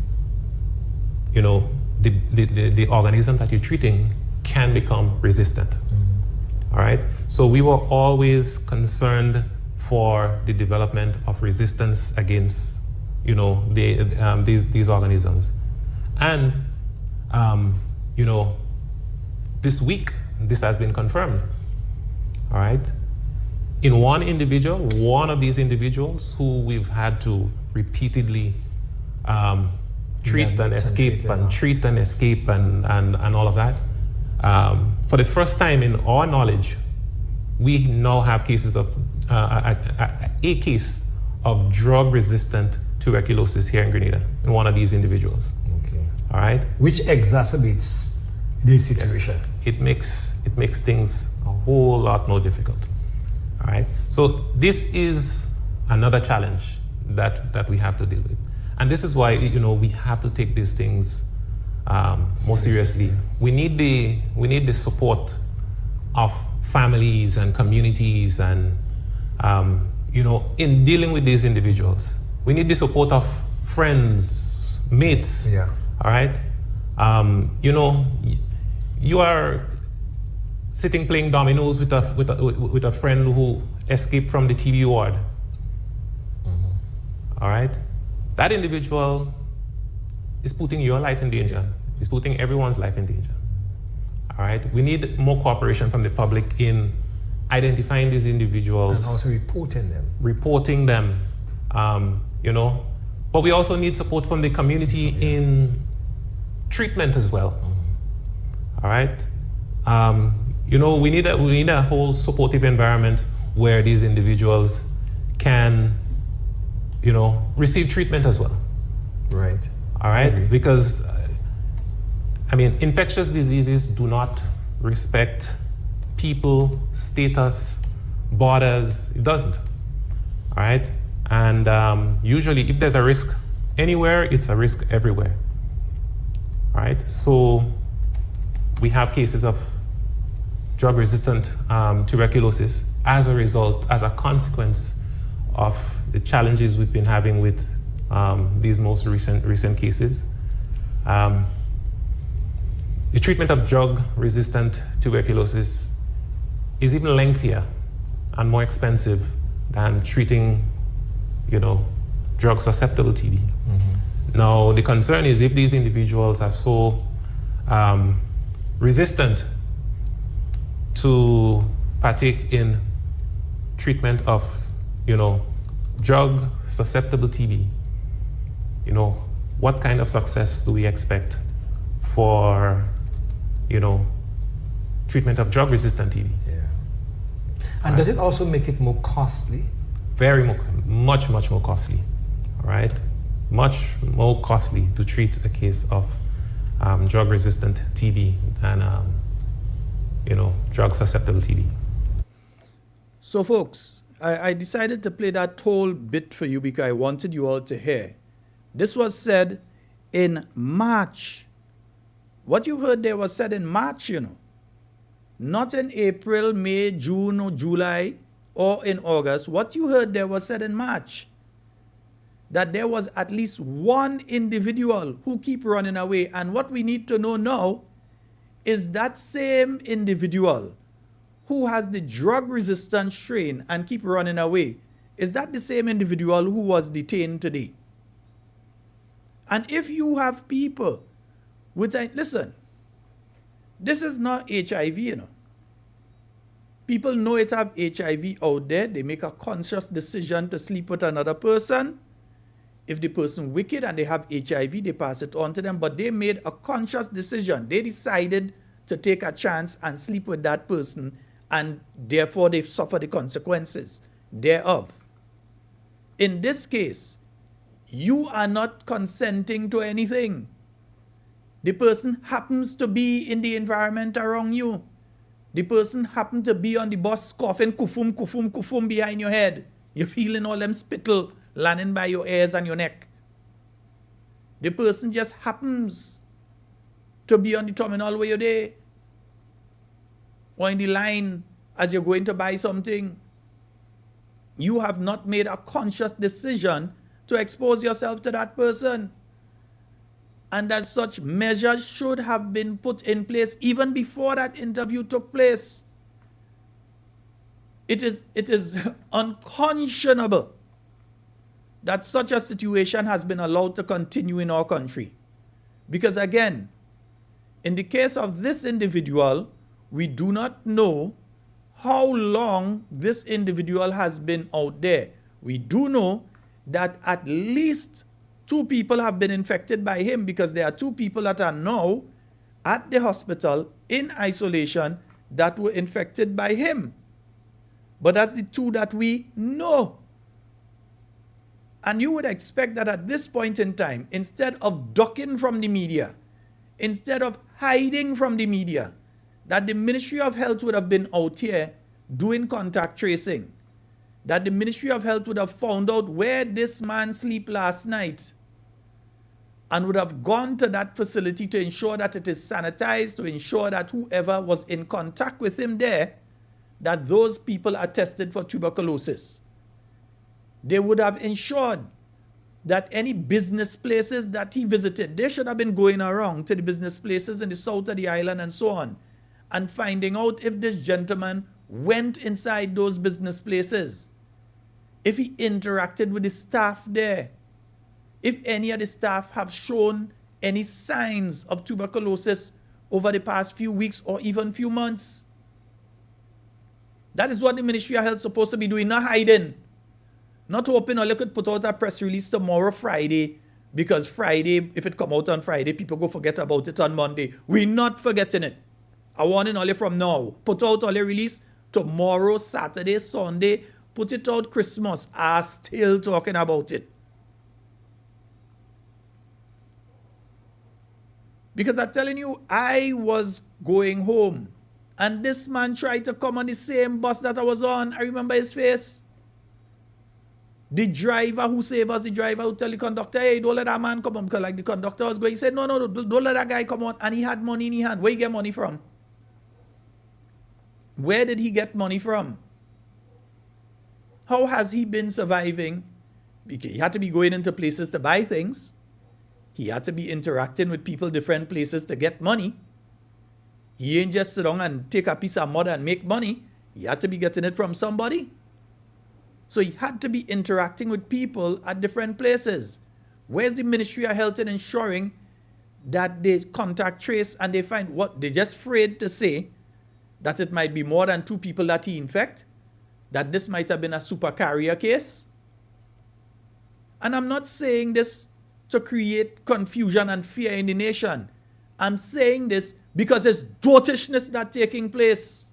the organism that you're treating can become resistant. All right. So we were always concerned for the development of resistance against, these organisms. And, this week, this has been confirmed. All right. In one of these individuals who we've had to repeatedly treat and escape and treat and escape and all of that. For the first time in our knowledge, we now have cases of a case of drug-resistant tuberculosis here in Grenada in one of these individuals. Okay. All right. Which exacerbates the situation. It makes things a whole lot more difficult. All right. So this is another challenge that we have to deal with, and this is why we have to take these things more seriously. We need the support of families and communities, and in dealing with these individuals, we need the support of friends, mates. Yeah. All right. You are sitting playing dominoes with a friend who escaped from the TB ward. All right. That individual is putting your life in danger. Is putting everyone's life in danger. All right. We need more cooperation from the public in identifying these individuals and also reporting them. But we also need support from the community in treatment as well. All right. We need a whole supportive environment where these individuals can, receive treatment as well. Right. All right. Because, infectious diseases do not respect people, status, borders. It doesn't. All right. And usually, if there's a risk anywhere, it's a risk everywhere. All right. So we have cases of drug-resistant tuberculosis as a consequence of the challenges we've been having with these most recent cases. The treatment of drug-resistant tuberculosis is even lengthier and more expensive than treating, drug-susceptible TB. Now, the concern is if these individuals are so resistant to partake in treatment of, drug-susceptible TB, what kind of success do we expect for, treatment of drug-resistant TB? Yeah. And does it also make it more costly? Much more costly. All right, much more costly to treat a case of drug-resistant TB than drug-susceptible TB. So, folks, I decided to play that whole bit for you because I wanted you all to hear. This was said in March. What you've heard there was said in March, not in April, May, June, or July, or in August. What you heard there was said in March. That there was at least one individual who keep running away. And what we need to know now is that same individual who has the drug-resistant strain and keep running away, is that the same individual who was detained today? And if you have people listen, this is not HIV, People know it have HIV out there. They make a conscious decision to sleep with another person. If the person wicked and they have HIV, they pass it on to them. But they made a conscious decision. They decided to take a chance and sleep with that person, and therefore they suffer the consequences thereof. In this case, you are not consenting to anything. The person happens to be in the environment around you. The person happened to be on the bus coughing kufum, kufum, kufum behind your head. You're feeling all them spittle landing by your ears and your neck. The person just happens to be on the terminal where you're there, or in the line as you're going to buy something. You have not made a conscious decision to expose yourself to that person. And as such, measures should have been put in place even before that interview took place. It is unconscionable that such a situation has been allowed to continue in our country. Because again, in the case of this individual, we do not know how long this individual has been out there. We do know that at least 2 people have been infected by him, because there are 2 people that are now at the hospital in isolation that were infected by him. But that's the 2 that we know. And you would expect that at this point in time, instead of ducking from the media, instead of hiding from the media, that the Ministry of Health would have been out here doing contact tracing, that the Ministry of Health would have found out where this man slept last night and would have gone to that facility to ensure that it is sanitized, to ensure that whoever was in contact with him there, that those people are tested for tuberculosis. They would have ensured that any business places that he visited, they should have been going around to the business places in the south of the island and so on, and finding out if this gentleman went inside those business places, if he interacted with the staff there, if any of the staff have shown any signs of tuberculosis over the past few weeks or even few months. That is what the Ministry of Health is supposed to be doing, not hiding. Not hoping or they could put out a press release tomorrow, Friday, because Friday, if it come out on Friday, people go forget about it on Monday. We're not forgetting it. I warn you only from now. Put out all your release tomorrow, Saturday, Sunday. Put it out Christmas. I'm still talking about it. Because I'm telling you, I was going home and this man tried to come on the same bus that I was on. I remember his face. The driver who saved us, the driver who tell the conductor, hey, don't let that man come on. Because like the conductor was going, he said, no, don't let that guy come on. And he had money in his hand. Where he get money from? Where did he get money from? How has he been surviving? Because he had to be going into places to buy things. He had to be interacting with people different places to get money. He ain't just sit down and take a piece of mud and make money. He had to be getting it from somebody. So he had to be interacting with people at different places. Where's the Ministry of Health in ensuring that they contact trace and they find what? They're just afraid to say that it might be more than 2 people that he infect, that this might have been a super carrier case. And I'm not saying this to create confusion and fear in the nation. I'm saying this because there's dotishness that's taking place.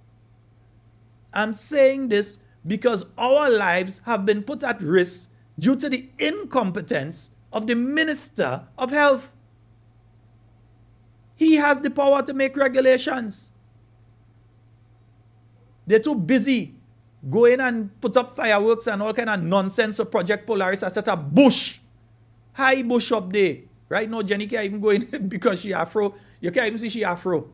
I'm saying this because our lives have been put at risk due to the incompetence of the Minister of Health. He has the power to make regulations. They're too busy going and put up fireworks and all kind of nonsense for Project Polaris. I set a bush. High bush up there. Right now, Jenny can't even go in because she Afro. You can't even see she Afro.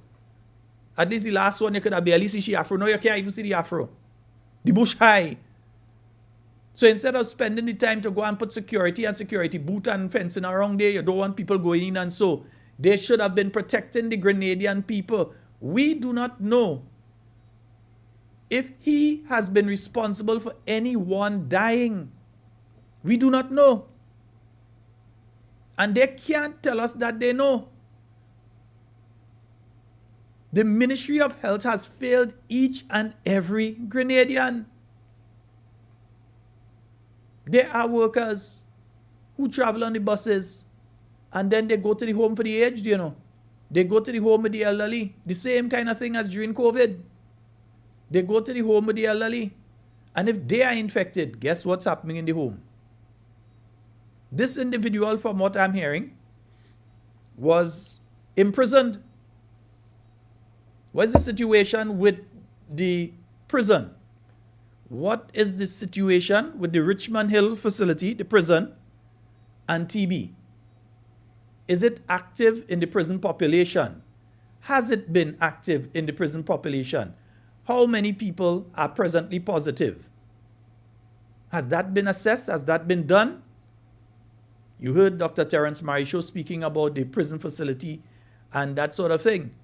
At least the last one, you could have barely see she Afro. No, you can't even see the Afro. The bush high. So instead of spending the time to go and put security and security boot and fencing around there, you don't want people going in and so. They should have been protecting the Grenadian people. We do not know if he has been responsible for anyone dying. We do not know. And they can't tell us that they know. The Ministry of Health has failed each and every Grenadian. There are workers who travel on the buses and then they go to the home for the aged, you know. They go to the home with the elderly. The same kind of thing as during COVID. They go to the home with the elderly. And if they are infected, guess what's happening in the home? This individual, from what I'm hearing, was imprisoned. What's the situation with the prison? What is the situation with the Richmond Hill facility, the prison, and TB? Is it active in the prison population? Has it been active in the prison population? How many people are presently positive? Has that been assessed? Has that been done? You heard Dr. Terence Maricho speaking about the prison facility and that sort of thing.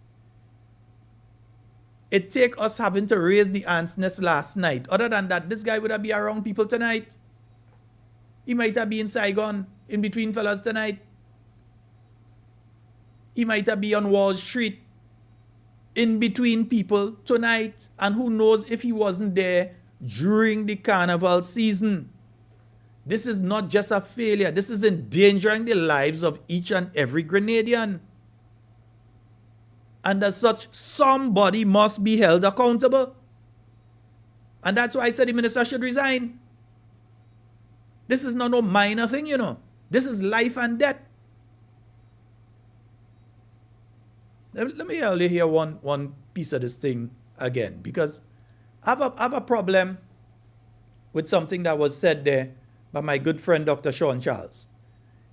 It take us having to raise the ant's nest last night. Other than that, this guy would have been around people tonight. He might have been in Saigon, in between fellas tonight. He might have been on Wall Street, in between people tonight. And who knows if he wasn't there during the carnival season. This is not just a failure. This is endangering the lives of each and every Grenadian. And as such, somebody must be held accountable. And that's why I said the minister should resign. This is not no minor thing, you know. This is life and death. Let me only hear one piece of this thing again, because I have a problem with something that was said there by my good friend Dr. Sean Charles.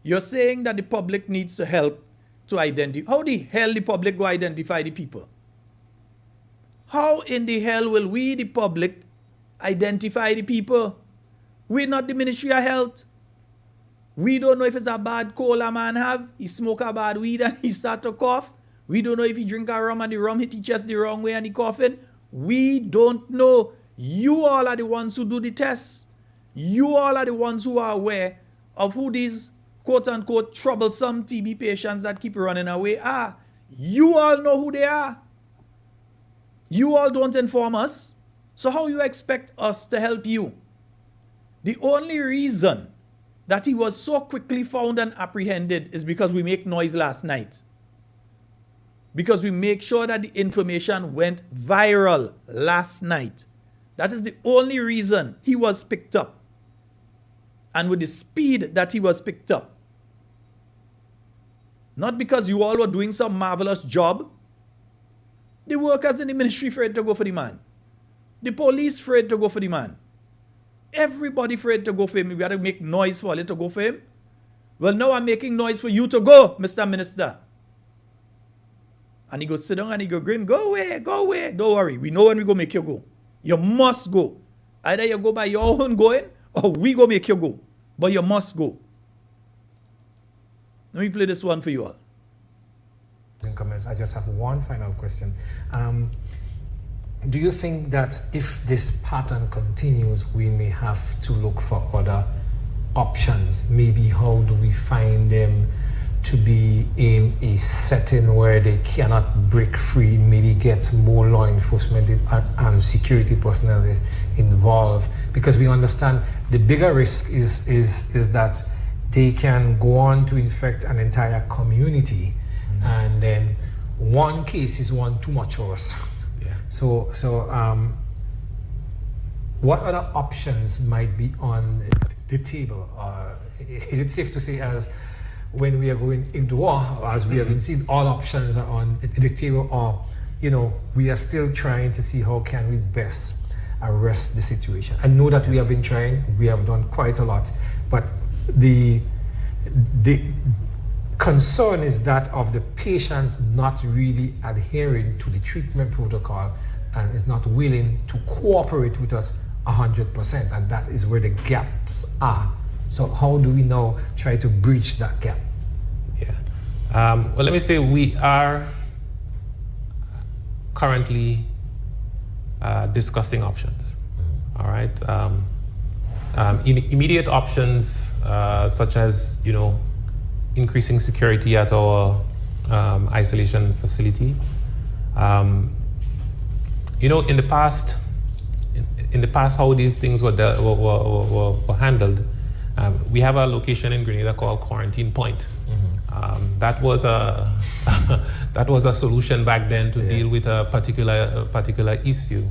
You're saying that the public needs to help to identify. How the hell the public go identify the people? How in the hell will we, the public, identify the people? We're not the Ministry of Health. We don't know if it's a bad cold a man have. He smoke a bad weed and he start to cough. We don't know if he drink a rum and the rum hit his chest the wrong way and he coughing. We don't know. You all are the ones who do the tests. You all are the ones who are aware of who these quote-unquote troublesome TB patients that keep running away are. You all know who they are. You all don't inform us. So how you expect us to help you? The only reason that he was so quickly found and apprehended is because we make noise last night. Because we make sure that the information went viral last night. That is the only reason he was picked up. And with the speed that he was picked up. Not because you all were doing some marvelous job. The workers in the ministry afraid to go for the man. The police afraid to go for the man. Everybody afraid to go for him. We got to make noise for it to go for him. Well, now I'm making noise for you to go, Mr. Minister. And he go sit down and he go grin, go away, don't worry. We know when we go make you go. You must go. Either you go by your own going, or we go make you go. But you must go. Let me play this one for you all. In comments, I just have one final question. Do you think that if this pattern continues, we may have to look for other options? Maybe how do we find them to be in a setting where they cannot break free, maybe get more law enforcement and security personnel involved? Because we understand the bigger risk is that they can go on to infect an entire community, and then one case is one too much for us. Yeah. So what other options might be on the table? Is it safe to say, as when we are going into war, as we have been seeing, all options are on the table, or we are still trying to see how can we best arrest the situation? I know that we have been trying, we have done quite a lot, but the concern is that of the patients not really adhering to the treatment protocol and is not willing to cooperate with us 100%, and that is where the gaps are. So how do we now try to bridge that gap? Yeah. Well, let me say we are currently discussing options. All right. Immediate options such as increasing security at our isolation facility. In the past, how these things were handled. We have a location in Grenada called Quarantine Point. That was a that was a solution back then to deal with a particular issue.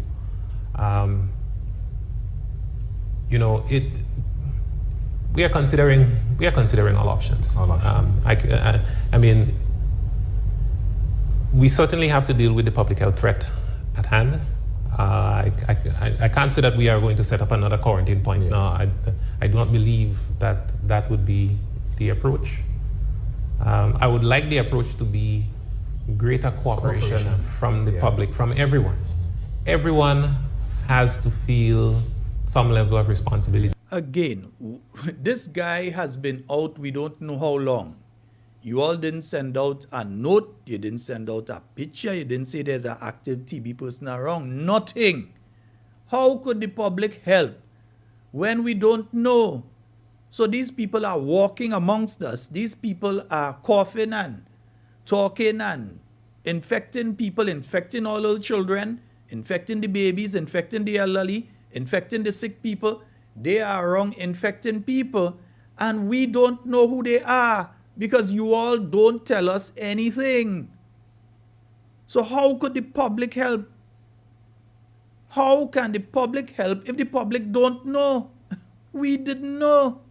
We are considering all options. All options. I mean, we certainly have to deal with the public health threat at hand. I can't say that we are going to set up another quarantine point. No, I do not believe that would be the approach. I would like the approach to be greater cooperation from the public, from everyone. Everyone has to feel some level of responsibility. Again, this guy has been out, we don't know how long. You all didn't send out a note, you didn't send out a picture, you didn't say there's an active TB person around, nothing. How could the public help when we don't know? So these people are walking amongst us, these people are coughing and talking and infecting people, infecting all our children, infecting the babies, infecting the elderly, infecting the sick people. They are around infecting people, and we don't know who they are because you all don't tell us anything. So how could the public help? How can the public help if the public don't know? We didn't know.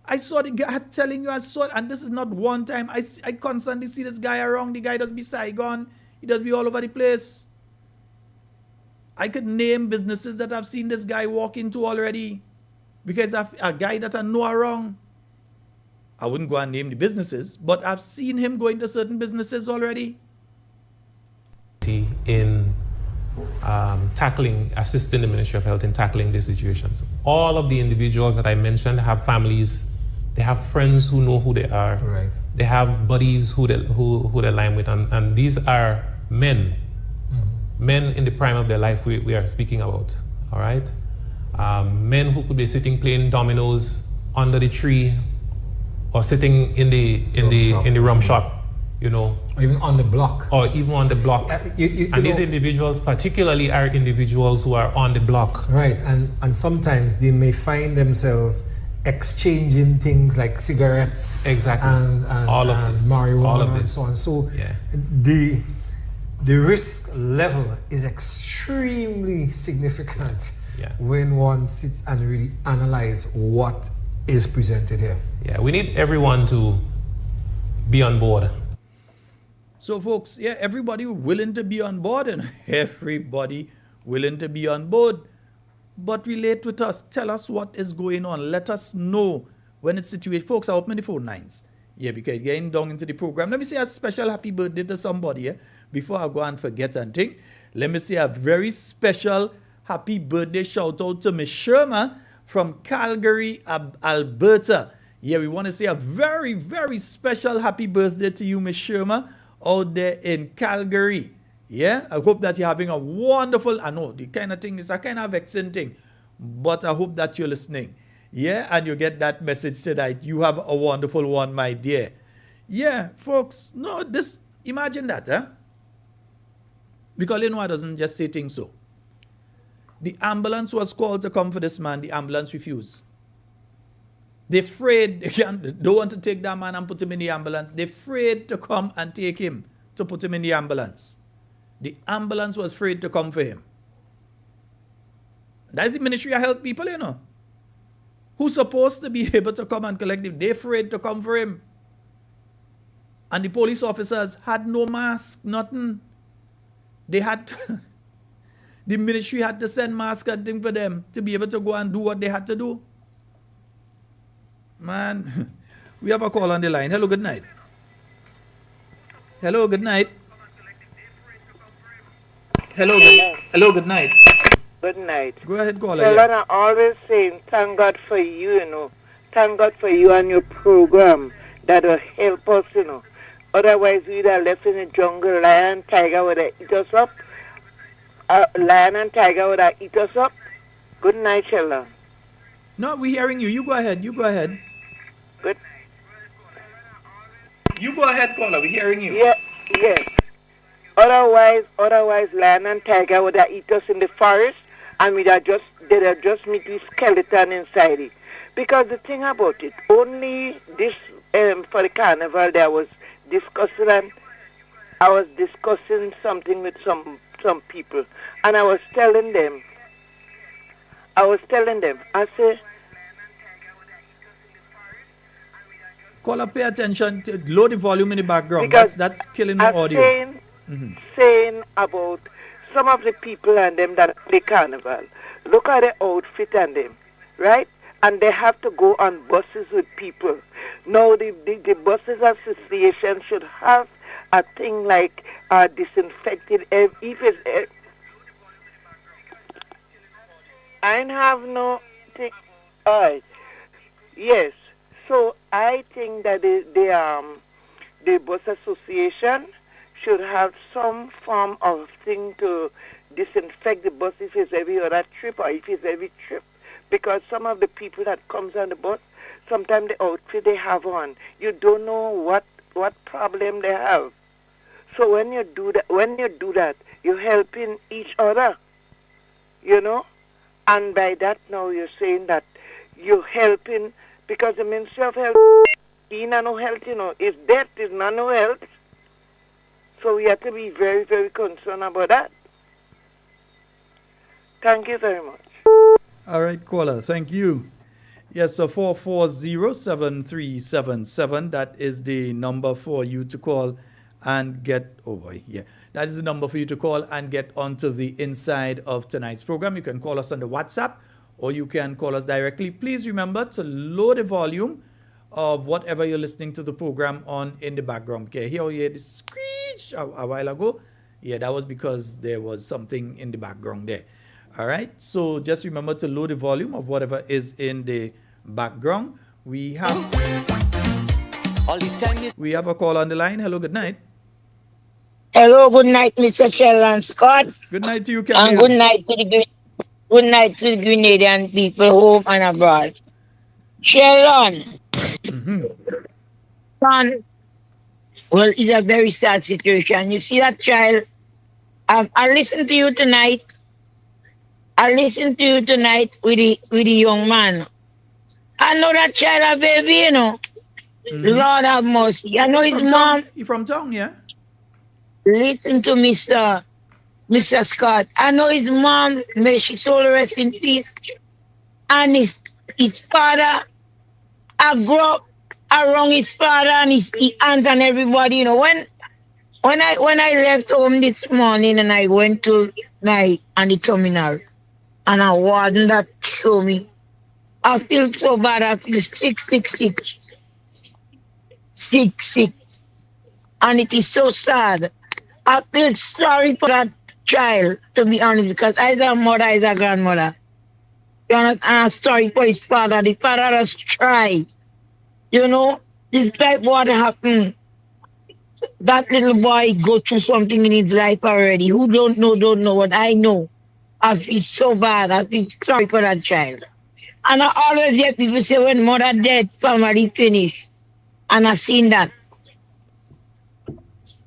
I saw the guy telling you, I saw it, and this is not one time. I constantly see this guy around. The guy does be Saigon. He does be all over the place. I could name businesses that I've seen this guy walk into already because of a guy that I know around. I wouldn't go and name the businesses, but I've seen him go into certain businesses already. In assisting the Ministry of Health in tackling these situations. All of the individuals that I mentioned have families. They have friends who know who they are. Right. They have buddies who they line with, and these are men, men in the prime of their life. We are speaking about. All right, men who could be sitting playing dominoes under the tree, or sitting in the rum shop, you know, or even on the block. And these individuals, particularly, are individuals who are on the block. Right, and sometimes they may find themselves exchanging things like cigarettes, exactly, and all of this, marijuana, all of this. and so on. So yeah. the risk level is extremely significant when one sits and really analyze what is presented here. Yeah, we need everyone to be on board. So folks, yeah, everybody willing to be on board and everybody willing to be on board. But relate with us. Tell us what is going on. Let us know when it's situated. Folks, I open the phone lines. Yeah, because getting down into the program. Let me say a special happy birthday to somebody before I go and forget and think. Let me say a very special happy birthday shout out to Miss Sherma from Calgary, Alberta. Yeah, we want to say a very, very special happy birthday to you, Miss Sherma, out there in Calgary. Yeah, I hope that you're having a wonderful, I know the kind of thing is a kind of vexing thing, but I hope that you're listening. Yeah, and you get that message tonight. You have a wonderful one, my dear. Yeah, folks, no, imagine that, huh? Because you know I doesn't just say things so. The ambulance was called to come for this man. The ambulance refused. They're afraid, they don't want to take that man and put him in the ambulance. They're afraid to come and take him to put him in the ambulance. The ambulance was afraid to come for him. That's the Ministry of Health people, you know. Who's supposed to be able to come and collect him. They're afraid to come for him. And the police officers had no mask, nothing. They had to, the ministry had to send masks and things for them to be able to go and do what they had to do. Man, we have a call on the line. Hello, good night. Hello, good night. Hello, good night. Good night. Go ahead, caller. Children are always saying, thank God for you, you know. Thank God for you and your program that will help us, you know. Otherwise, we'd have left in the jungle, lion and tiger would have eat us up. Lion and tiger would have eat us up. Good night, children. No, we're hearing you. You go ahead. Good. You go ahead, caller. We're hearing you. Yeah, yes. Otherwise, lion and tiger would have eat us in the forest, and they'd have just meet the skeleton inside it. Because the thing about it, only this for the carnival, I was discussing something with some people, and I was telling them, I say, caller, pay attention to low the volume in the background. That's killing the audio. Saying about some of the people and them that play carnival. Look at the outfit and them, right? And they have to go on buses with people. Now the buses association should have a thing like disinfected. If it's, I have no thing. All right. Yes. So I think that the bus association should have some form of thing to disinfect the bus if it's every other trip or if it's every trip. Because some of the people that comes on the bus, sometimes the outfit they have on, you don't know what problem they have. So when you do that, you're helping each other, you know. And by that now you're saying that you're helping, because the Ministry of Health is no health, If death is not no health, so we have to be very, very concerned about that. Thank you very much. All right, caller, thank you. Yes, so 440-7377, that is the number for you to call and get, that is the number for you to call and get onto the inside of tonight's program. You can call us on the WhatsApp or you can call us directly. Please remember to lower the volume of whatever you're listening to the program on in the background. Okay, here you hear the screech a while ago. Yeah, that was because there was something in the background there. All right, so just remember to lower the volume of whatever is in the background. We have a call on the line. Hello, good night. Hello, good night, Mr. Sheldon Scott. Good night to you, Kelly. And good night to the Grenadian people home and abroad. Sheldon. Son, well, it's a very sad situation. You see that child? I listened to you tonight. with the young man. I know that child a baby, Lord have mercy. I know his mom. You from town, yeah? Listen to Mr. Scott. I know his mom, may she soul rest in peace. And his father, I grew up around his father and his aunt and everybody, When I left home this morning and I went to the terminal and a warden that showed me, I feel so bad. I feel sick. And it is so sad. I feel sorry for that child, to be honest, because as a mother, as a grandmother. And I'm sorry for his father. The father has tried. This type what happened. That little boy go through something in his life already. Who don't know what I know. I feel so bad. I feel sorry for that child. And I always hear people say, when mother dead, family finished. And I seen that.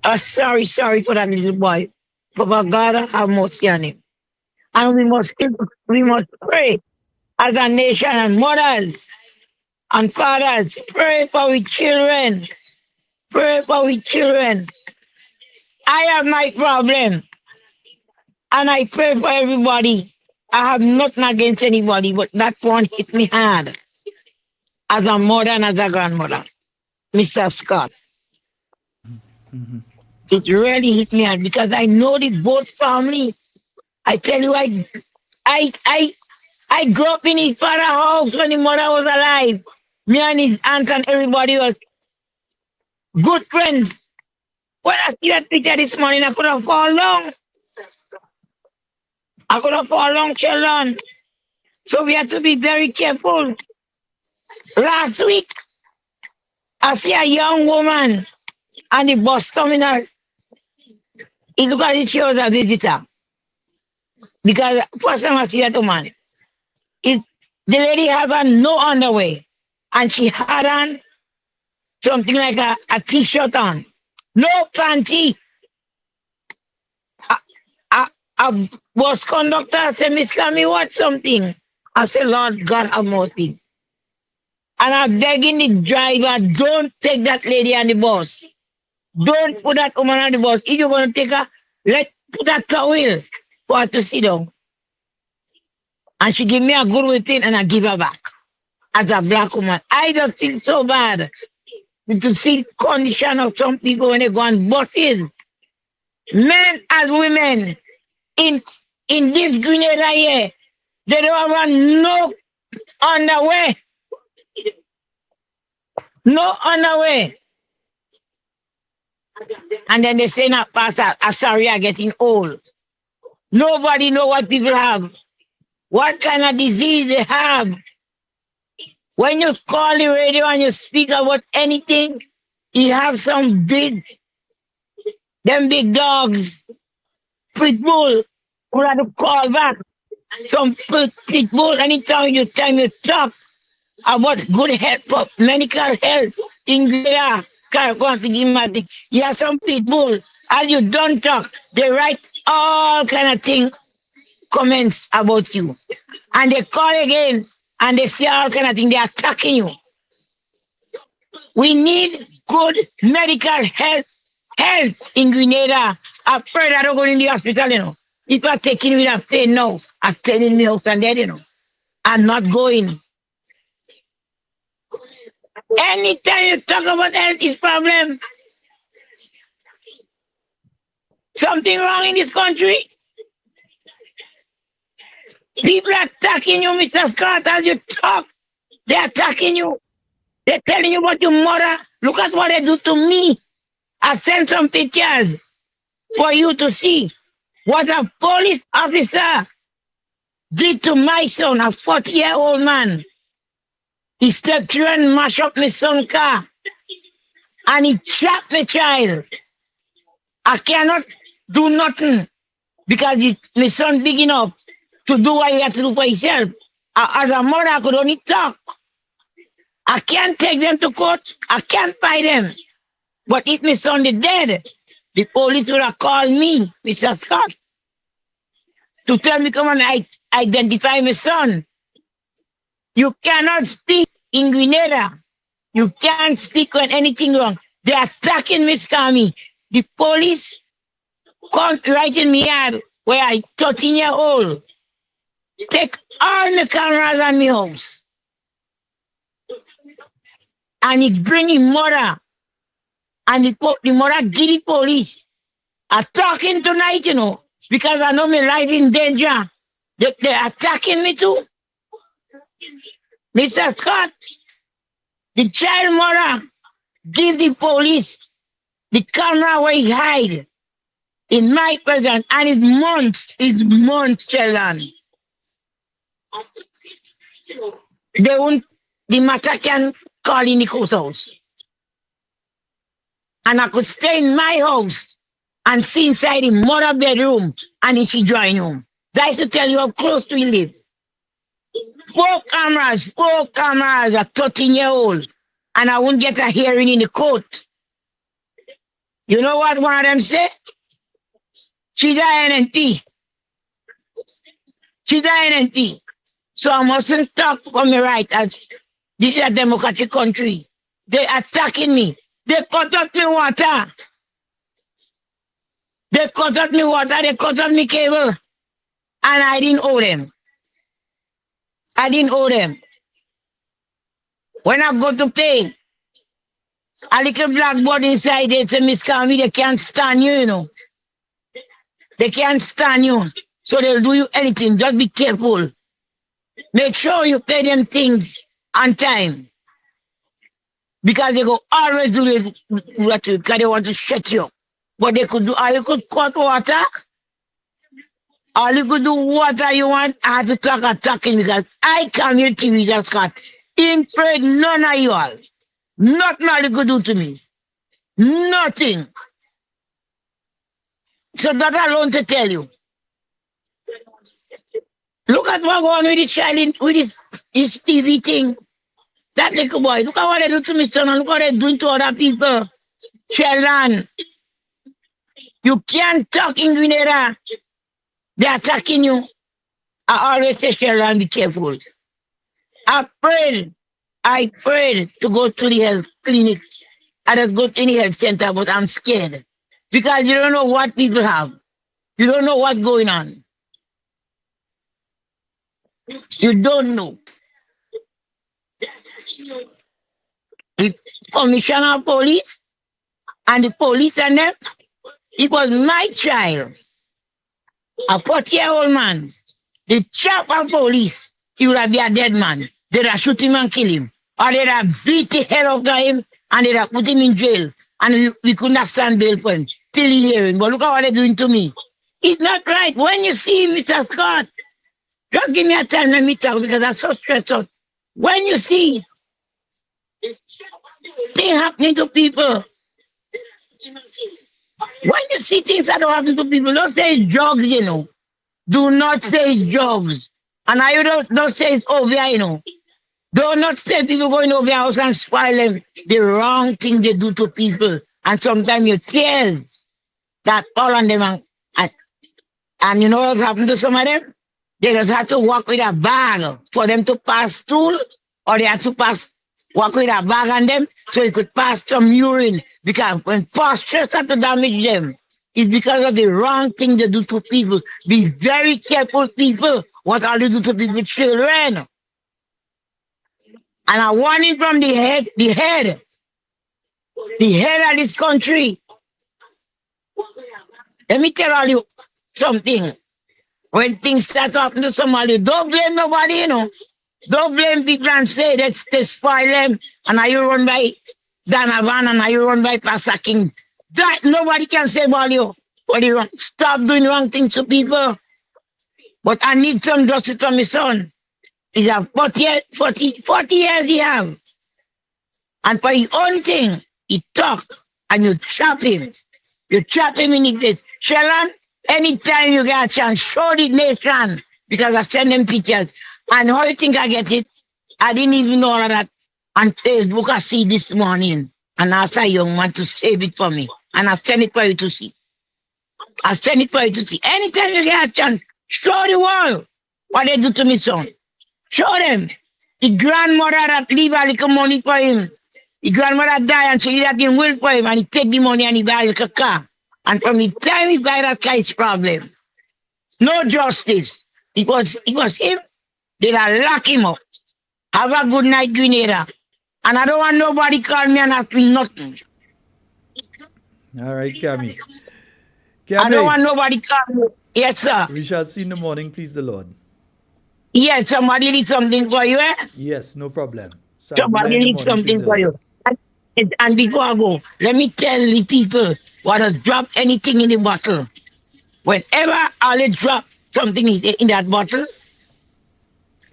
I'm sorry for that little boy. But God have mercy on him. And we must pray as a nation and mothers and fathers. Pray for our children. I have my problem. And I pray for everybody. I have nothing against anybody, but that one hit me hard. As a mother and as a grandmother. Mr. Scott. Mm-hmm. It really hit me hard because I know the both family. I tell you, I grew up in his father's house when his mother was alive. Me and his aunt and everybody was good friends. When I see that picture this morning, I could have fallen down. Children. So we have to be very careful. Last week, I see a young woman on the bus terminal. He looked at it, she was a visitor. Because first time I see that woman, the lady had on no underwear. And she had on something like a t-shirt on. No panty. A bus conductor said, Miss Cammy, what something? I said, Lord God have mercy. And I'm begging the driver, don't take that lady on the bus. Don't put that woman on the bus. If you're going to take her, put a towel for her to sit down. And she gave me a good routine and I give her back. As a black woman. I just feel so bad to see the condition of some people when they go on buses. Men and women in this Grenada here, they don't have no underwear. No underwear. And then they say, "Now, Pastor, I'm sorry, I'm getting old." Nobody know what people have. What kind of disease they have. When you call the radio and you speak about anything, you have some big dogs, pit bull, who have to call back. Some pit bull, anytime you talk about good health, medical health, in Grenada, you have some pit bull. As you don't talk, they write all kind of things, comments about you. And they call again and they say all kind of thing. They're attacking you. We need good medical health in Grenada. I pray that I don't go in the hospital, you know. People are taking me with a pain now. Are telling me out and dead, you know. I'm not going. Anytime you talk about health is problem. Something wrong in this country. People are attacking you, Mr. Scott, as you talk. They're attacking you. They're telling you about your mother. Look at what they do to me. I sent some pictures for you to see what a police officer did to my son, a 40-year-old man. He stepped through and mashed up my son's car. And he trapped my child. I cannot do nothing because my son big enough to do what he had to do for himself. As a mother, I could only talk. I can't take them to court. I can't fight them. But if my son is dead, the police would have called me, Mr. Scott, to tell me, come and identify my son. You cannot speak in Grenada. You can't speak when anything wrong. They're attacking Miss Kami. The police come right in my yard where I 13-year-old. Take all the cameras on my house. And he bring his mother. And the mother give the police. I'm talking tonight, you know, because I know my life in danger. They're attacking me too. Mr. Scott, the child mother give the police the camera where he hide in my presence, and it's months, children. The matter can call in the courthouse. And I could stay in my house and see inside the mother bedroom and if she join home. That's to tell you how close we live. 4 cameras, a 13-year-old, and I won't get a hearing in the court. You know what one of them said? She's a NNT. She's a NNT. So I mustn't talk for me right as this is a democratic country. They're attacking me. They cut out me water. They cut out me cable. And I didn't owe them. When I go to pay, a little blackboard inside there say, Miss Kami, they can't stand you, you know. They can't stand you. So they'll do you anything. Just be careful. Make sure you pay them things on time. Because they go always do that because they want to shut you up. But they could do, or you could cut water. All you could do whatever you want. I had to talk attacking because I come here to Mr. Scott. In trade, none of you all. Nothing all you could do to me. Nothing. So that alone to tell you. Look at what going on with the child with his TV thing. That little boy. Look at what they do to me, son, and look what they're doing to other people. Children. You can't talk in Grenada. They're attacking you. I always say, children, be careful. I prayed to go to the health clinic. I don't go to any health center, but I'm scared. Because you don't know what people have. You don't know what's going on. You don't know. The commissioner of police and the police and them, it was my child, a 40-year-old man. The chap of police, he would have been a dead man. They'd have shoot him and kill him. Or they'd have beat the hell out of him and they'd have put him in jail. And we could not stand bail for him till he hearing. But look at what they're doing to me. It's not right. When you see Mr. Scott, just give me a time, let me talk because I'm so stressed out. When you see things happening to people, when you see things that don't happen to people, don't say it's drugs, you know. Do not say it's drugs. And I don't say it's over, you know. Do not say people going over your house and spoil them. The wrong thing they do to people. And sometimes you tears that all on them. And you know what's happened to some of them? They just had to walk with a bag for them to pass stool, or they had to walk with a bag on them so they could pass some urine. Because when stress had to damage them, it's because of the wrong thing they do to people. Be very careful, people, what all they do to people, children. And a warning from the head of this country. Let me tell all you something. When things start happening to somebody, don't blame nobody, you know. Don't blame people and say that they spoil them, and are you run by Donovan, and are you run by Pastor King. That nobody can say about you. What you run. Stop doing wrong things to people. But I need some justice from my son. He's a 40 years he have. And for his own thing, he talk, and you trap him. You trap him in his face. Sheldon, anytime you get a chance, show the nation, because I send them pictures. And how you think I get it? I didn't even know all of that. On Facebook, I see this morning. And I asked a young man to save it for me. And I send it for you to see. I send it for you to see. Anytime you get a chance, show the world what they do to me son. Show them. The grandmother that leave a little money for him. The grandmother died and she leave that in will for him, and he take the money and he buy a little car. And from the time he buy that car, it's problem. No justice. It was him. They lock him up. Have a good night, Grenada. And I don't want nobody call me and ask me nothing. All right, Cammy. I don't want nobody call me. Yes, sir. We shall see in the morning, please the Lord. Yes, somebody needs something for you, eh? Yes, no problem. Somebody needs something for you. And before I go, let me tell the people what has dropped anything in the bottle. Whenever Ali drop something in that bottle,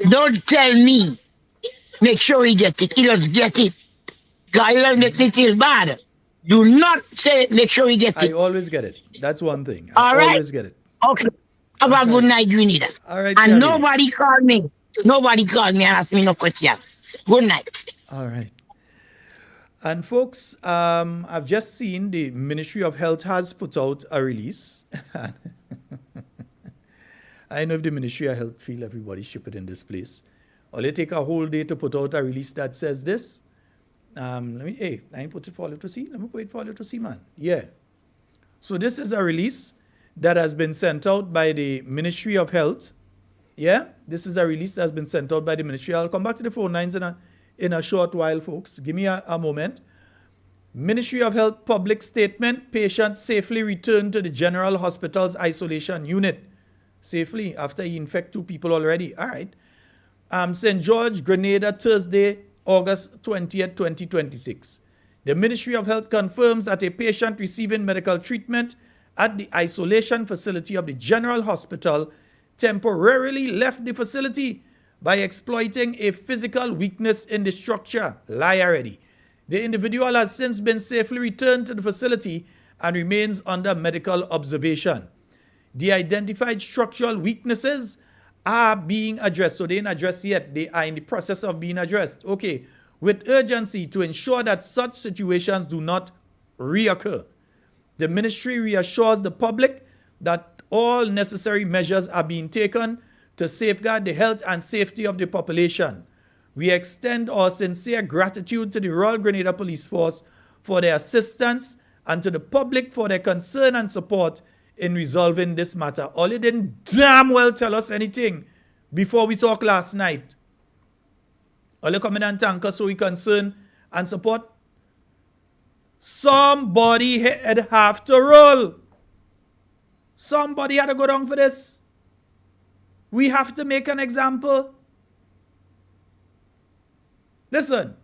don't tell me. Make sure he get it. He just get it. God, he don't make me feel bad. Do not say make sure he get it. I always get it. That's one thing. All right? Always get it. Okay. Have a good night, Grenada. All right. And Cammy. nobody called me. Nobody called me and asked me no question. Good night. All right. And folks, I've just seen the Ministry of Health has put out a release. I know if the Ministry of Health feel everybody should put in this place. Or they take a whole day to put out a release that says this. I ain't put it for you to see. Let me put it for you to see, man. Yeah. So this is a release that has been sent out by the Ministry of Health. Yeah. This is a release that has been sent out by the Ministry. I'll come back to the phone lines in a short while, folks. Give me a moment. Ministry of Health public statement. Patient safely returned to the General Hospital's isolation unit. Safely after he infected 2 people already. All right. St. George, Grenada, Thursday, August 20th, 2026. The Ministry of Health confirms that a patient receiving medical treatment at the isolation facility of the General Hospital temporarily left the facility by exploiting a physical weakness in the structure. Lie already. The individual has since been safely returned to the facility and remains under medical observation. The identified structural weaknesses are being addressed. So they ain't addressed yet. They are in the process of being addressed. Okay. With urgency to ensure that such situations do not reoccur. The ministry reassures the public that all necessary measures are being taken to safeguard the health and safety of the population. We extend our sincere gratitude to the Royal Grenada Police Force for their assistance and to the public for their concern and support in resolving this matter. All you didn't damn well tell us anything before we talked last night. All you come in and thank us so we concern and support. Somebody had have to roll. Somebody had to go down for this. We have to make an example. Listen,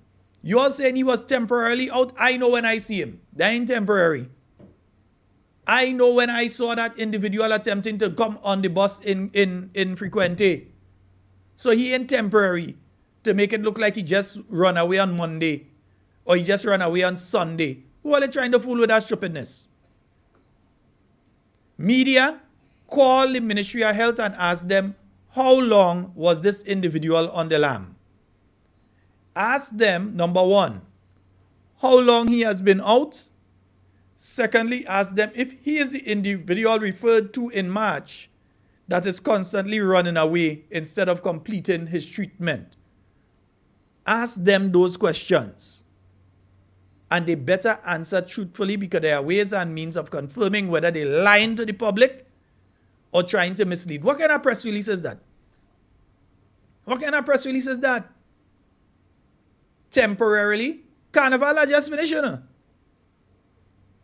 you all saying he was temporarily out. I know when I see him. That ain't temporary. I know when I saw that individual attempting to come on the bus in Frequente. So he ain't temporary to make it look like he just run away on Monday or he just ran away on Sunday. Who are they trying to fool with that stupidness? Media, call the Ministry of Health and ask them how long was this individual on the lam. Ask them, number one, how long he has been out. Secondly, ask them if he is the individual referred to in March that is constantly running away instead of completing his treatment. Ask them those questions. And they better answer truthfully, because there are ways and means of confirming whether they're lying to the public or trying to mislead. What kind of press release is that? What kind of press release is that? Temporarily. Carnival are just finished, you know.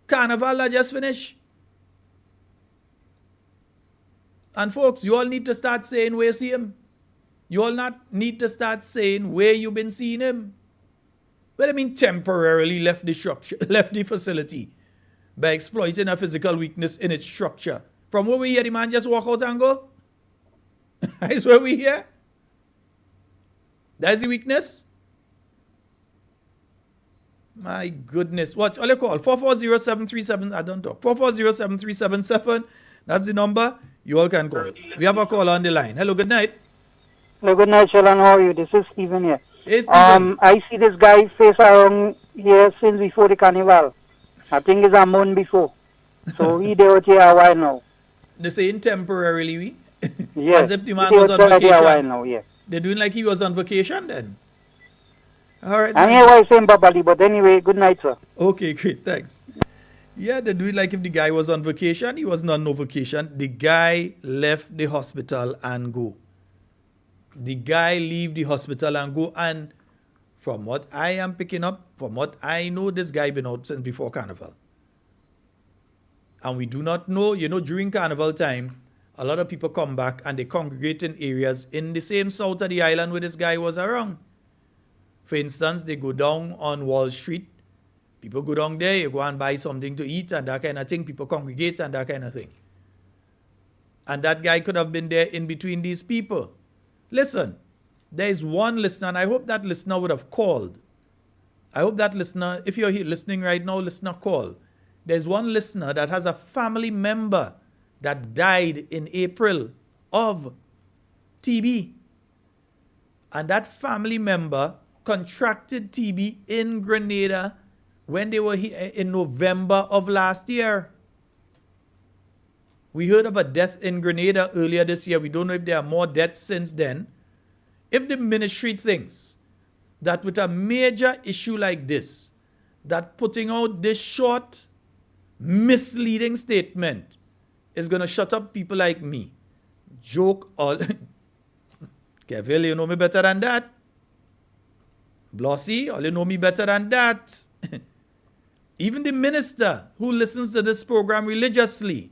Carnival are just finished. And folks, you all need to start saying where you see him. You all not need to start saying where you've been seeing him. What I mean temporarily left the structure, left the facility by exploiting a physical weakness in its structure. From what we hear, the man just walk out and go. That's what we hear. That's the weakness. My goodness. What's all you call? 440-737. I don't talk. 440-7377. That's the number. You all can call. We have a call on the line. Hello, good night. Hello, good night, Sheldon. How are you? This is Stephen here. Hey, Stephen. I see this guy face around here since before the carnival. I think it's a month before. So he there out here a while now. They saying temporarily, we? Yes. As if the man was on vacation. A while now, yeah. They're doing like he was on vacation then. All right. I'm here while saying Babali, but anyway, good night, sir. Okay, great. Thanks. Yeah, they do it like if the guy was on vacation. He wasn't on no vacation. The guy left the hospital and go. The guy leave the hospital and go. And from what I am picking up, from what I know, this guy been out since before Carnival. And we do not know, during Carnival time, a lot of people come back and they congregate in areas in the same south of the island where this guy was around. For instance, they go down on Wall Street. People go down there, you go and buy something to eat and that kind of thing. People congregate and that kind of thing. And that guy could have been there in between these people. Listen, there is one listener, and I hope that listener would have called. I hope that listener, if you're here listening right now, listener, call. There's one listener that has a family member that died in April of TB. And that family member contracted TB in Grenada when they were here in November of last year. We heard of a death in Grenada earlier this year. We don't know if there are more deaths since then. If the ministry thinks that with a major issue like this, that putting out this short, misleading statement is going to shut up people like me, joke all. Kevin, you know me better than that. Blossy, all you know me better than that. Even the minister who listens to this program religiously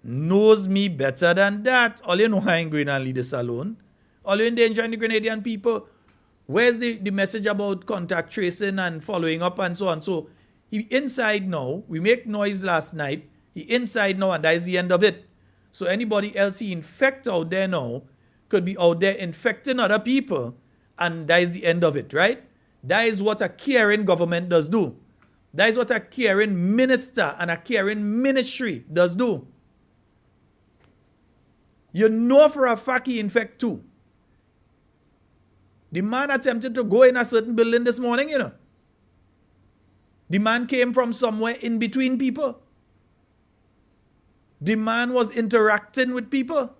knows me better than that. All you know, I ain't going to leave this alone. All you endangering the Grenadian people. Where's the message about contact tracing and following up and so on? So he inside now. We make noise last night. He inside now, and that is the end of it. So anybody else he infect out there now could be out there infecting other people, and that is the end of it, right? That is what a caring government does do. That is what a caring minister and a caring ministry does do. You know for a fact he infect too. The man attempted to go in a certain building this morning, The man came from somewhere in between people. The man was interacting with people.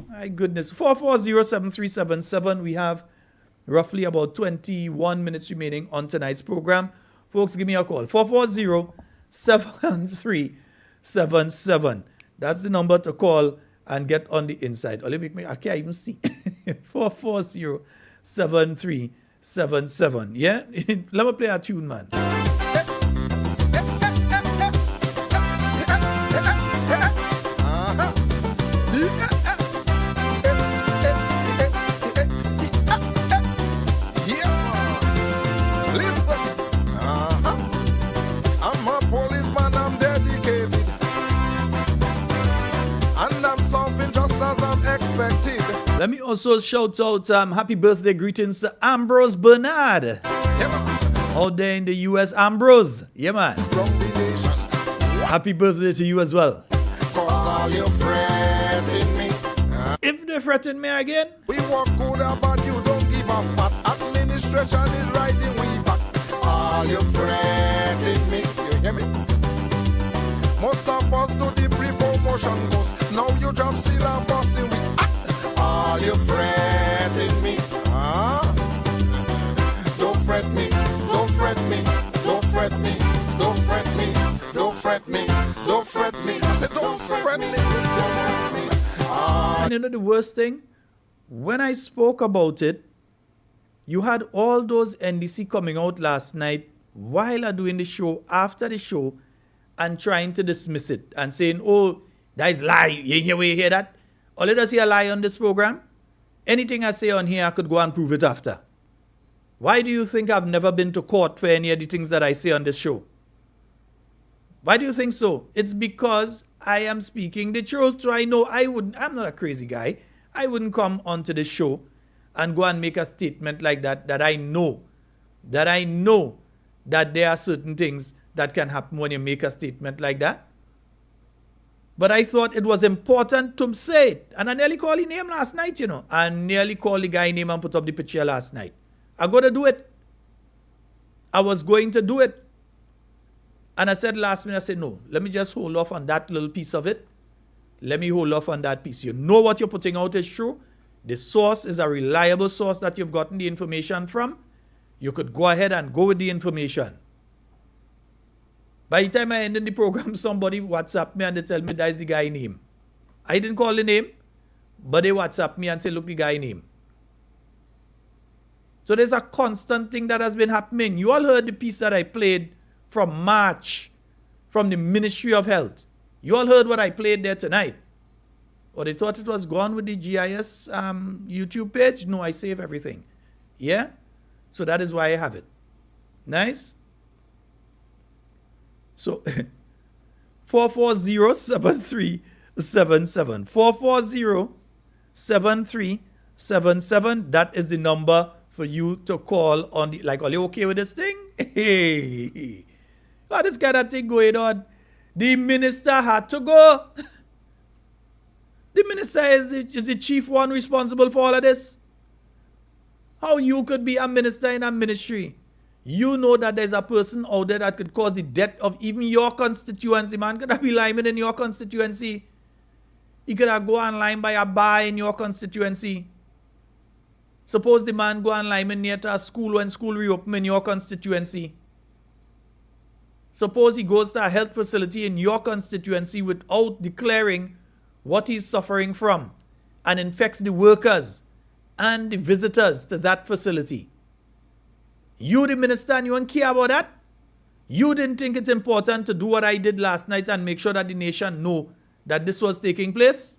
My goodness. 440-7377. We have roughly about 21 minutes remaining on tonight's program. Folks, give me a call. 440-7377. That's the number to call and get on the inside. Or let me, I can't even see. 440-7377. Yeah? Let me play a tune, man. Let me also shout out happy birthday greetings to Ambrose Bernard. Out there in the US, Ambrose. Yeah, man. Happy birthday to you as well. If they're fretting me again, we walk good about you, don't give a fuck. Administration is riding we back. All you fretting me, you hear me? Most of us do the pre-promotion. promotion goes. Now you drop seal and busting with all you fretting me. Don't fret me, don't fret me, don't fret me, don't fret me, don't fret me, don't fret me. I said don't fret me, don't fret me. And you know the worst thing? When I spoke about it, you had all those NDC coming out last night while I'm doing the show, after the show, and trying to dismiss it and saying, oh, that is lie. You hear that? Or let us hear a lie on this program. Anything I say on here, I could go and prove it after. Why do you think I've never been to court for any of the things that I say on this show? Why do you think so? It's because I am speaking the truth. So I know I'm not a crazy guy. I wouldn't come onto this show and go and make a statement like that I know that there are certain things that can happen when you make a statement like that. But I thought it was important to say it. And I nearly called his name last night, you know. I nearly called the guy name and put up the picture last night. I got to do it. I was going to do it. And I said last minute, I said, no, let me just hold off on that little piece of it. Let me hold off on that piece. You know what you're putting out is true. The source is a reliable source that you've gotten the information from. You could go ahead and go with the information. By the time I ended the program, somebody WhatsApp me and they tell me that's the guy name. I didn't call the name, but they WhatsApp me and say, look, the guy name. So there's a constant thing that has been happening. You all heard the piece that I played from March, from the Ministry of Health. You all heard what I played there tonight. Or they thought it was gone with the GIS YouTube page? No, I save everything. Yeah? So that is why I have it. Nice? So, 440-7377. 440-7377. That is the number for you to call on the, like, are you okay with this thing? Hey, oh, this kind of thing going on. The minister had to go. The minister is the chief one responsible for all of this. How you could be a minister in a ministry? You know that there's a person out there that could cause the death of even your constituency. Man could have been lying in your constituency. He could have gone online by a bar in your constituency. Suppose the man go and lineman near to a school when school reopen in your constituency. Suppose he goes to a health facility in your constituency without declaring what he's suffering from and infects the workers and the visitors to that facility. You, the minister, and you don't care about that? You didn't think it's important to do what I did last night and make sure that the nation know that this was taking place?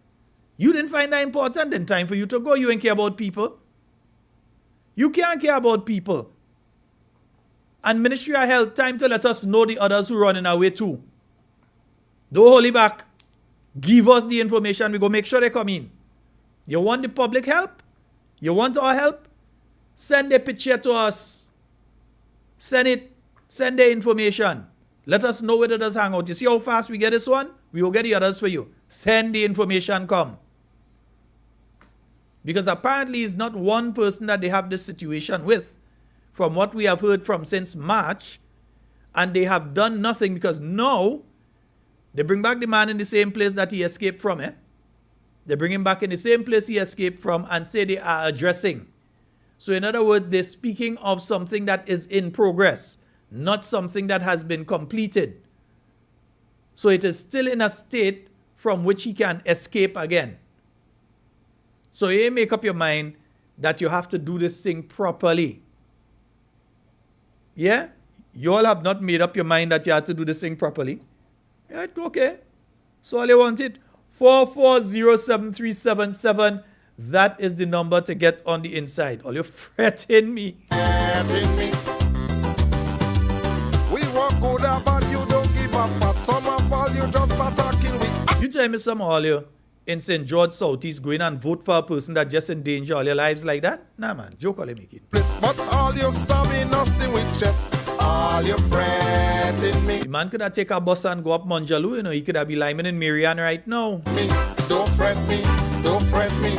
You didn't find that important? Then time for you to go. You ain't care about people. You can't care about people. And Ministry of Health, time to let us know the others who run in our way too. Don't hold it back. Give us the information. We go make sure they come in. You want the public help? You want our help? Send a picture to us. Send it. Send the information. Let us know where it does hang out. You see how fast we get this one? We will get the others for you. Send the information, come. Because apparently it's not one person that they have this situation with. From what we have heard from since March. And they have done nothing because now they bring back the man in the same place that he escaped from. They bring him back in the same place he escaped from and say they are addressing. So in other words, they're speaking of something that is in progress, not something that has been completed. So it is still in a state from which he can escape again. So you make up your mind that you have to do this thing properly. Yeah? You all have not made up your mind that you have to do this thing properly. Yeah, okay. So all you want it. 440-7377. That is the number to get on the inside. All you fretting me. We walk good about you, don't give a fuck. Some of all you just attacking me. You tell me some all you in St. George Southeast going and vote for a person that just endanger all your lives like that? Nah, man. Joke all you making. But all you stabbing nothing with chest. All you fretting me. The man could have take a bus and go up Monjaloo, you know. He could have been Lyman in Marianne right now. Me, don't fret me. Don't fret me.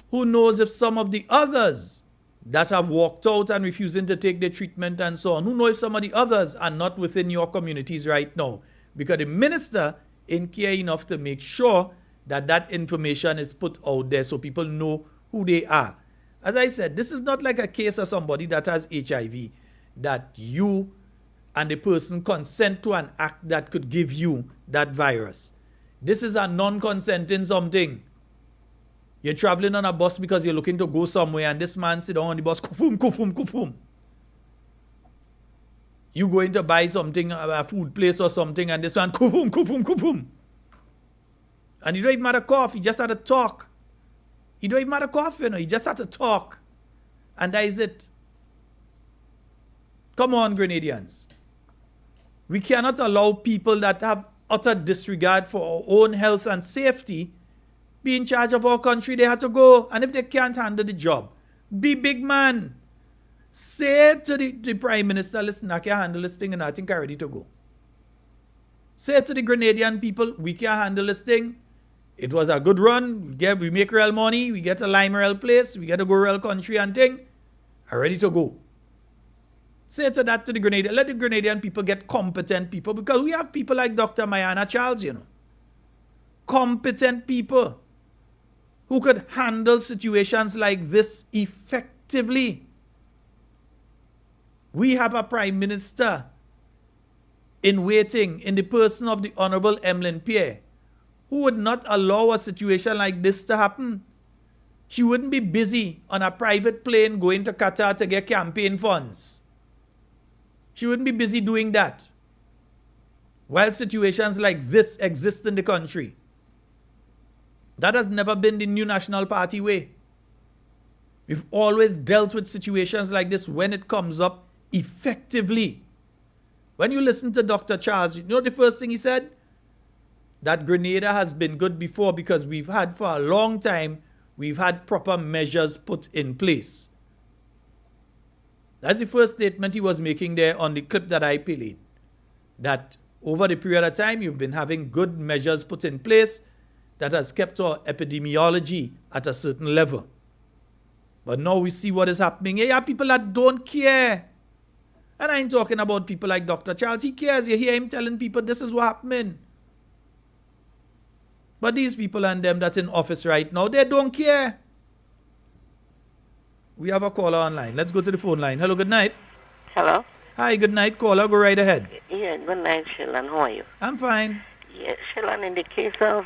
Who knows if some of the others that have walked out and refusing to take their treatment and so on, who knows if some of the others are not within your communities right now? Because the minister in care enough to make sure that that information is put out there so people know who they are. As I said, this is not like a case of somebody that has HIV, that you and the person consent to an act that could give you that virus. This is a non-consenting something. You're traveling on a bus because you're looking to go somewhere and this man sit down on the bus, kufum, kufum, kufum. You going to buy something, a food place or something, and this one, kufum, kufum, kufum. And he don't even matter cough, he just had to talk. He don't even matter cough, he just had to talk. And that is it. Come on, Grenadians. We cannot allow people that have utter disregard for our own health and safety be in charge of our country. They have to go. And if they can't handle the job, be big man. Say to the Prime Minister, listen, I can't handle this thing and I think I'm ready to go. Say to the Grenadian people, we can't handle this thing. It was a good run. We make real money. We get a lime real place. We get to go real country and thing. I'm ready to go. Say to that to the Grenadian. Let the Grenadian people get competent people, because we have people like Dr. Mayana Charles, Competent people who could handle situations like this effectively. We have a Prime Minister in waiting in the person of the Honorable Emmeline Pierre, who would not allow a situation like this to happen. She wouldn't be busy on a private plane going to Qatar to get campaign funds. She wouldn't be busy doing that while situations like this exist in the country. That has never been the New National Party way. We've always dealt with situations like this when it comes up effectively. When you listen to Dr. Charles, you know the first thing he said? That Grenada has been good before because we've had for a long time, we've had proper measures put in place. That's the first statement he was making there on the clip that I played. That over the period of time, you've been having good measures put in place that has kept our epidemiology at a certain level. But now we see what is happening. You have people that don't care. And I ain't talking about people like Dr. Charles. He cares. You hear him telling people this is what happening. But these people and them that's in office right now, they don't care. We have a caller online. Let's go to the phone line. Hello, good night. Hello. Hi, good night, caller. Go right ahead. Yeah, good night, Sheldon. How are you? I'm fine. Yeah, Sheldon, in the case of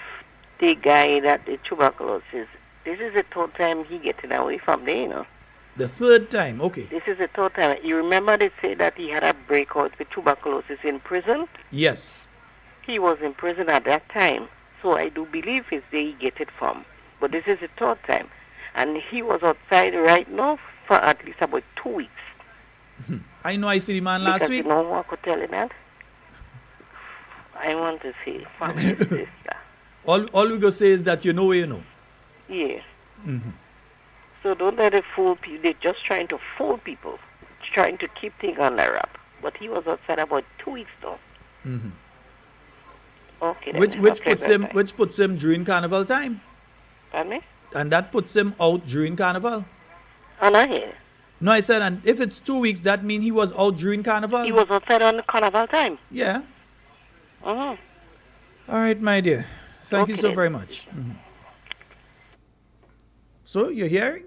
the guy that the tuberculosis, this is the third time he getting away from there, The third time, okay. This is the third time. You remember they say that he had a breakout with tuberculosis in prison? Yes. He was in prison at that time. So I do believe it's there he get it from. But this is the third time. And he was outside right now for at least about 2 weeks. I know I see the man last week. You know who I could tell him that? I want to see family sister. All we go say is that you know where you know. Yeah. Mm-hmm. So don't let it fool people. They're just trying to fool people. Trying to keep things on the wrap. But he was outside about 2 weeks though. Mm-hmm. Okay. Then. Which puts him during carnival time. Pardon me? And that puts him out during carnival. I'm not here. No, I said, and if it's 2 weeks, that means he was out during carnival? He was outside on the carnival time. Yeah. Uh-huh. All right, my dear. Thank you so then. very much. Mm-hmm. So, you're hearing?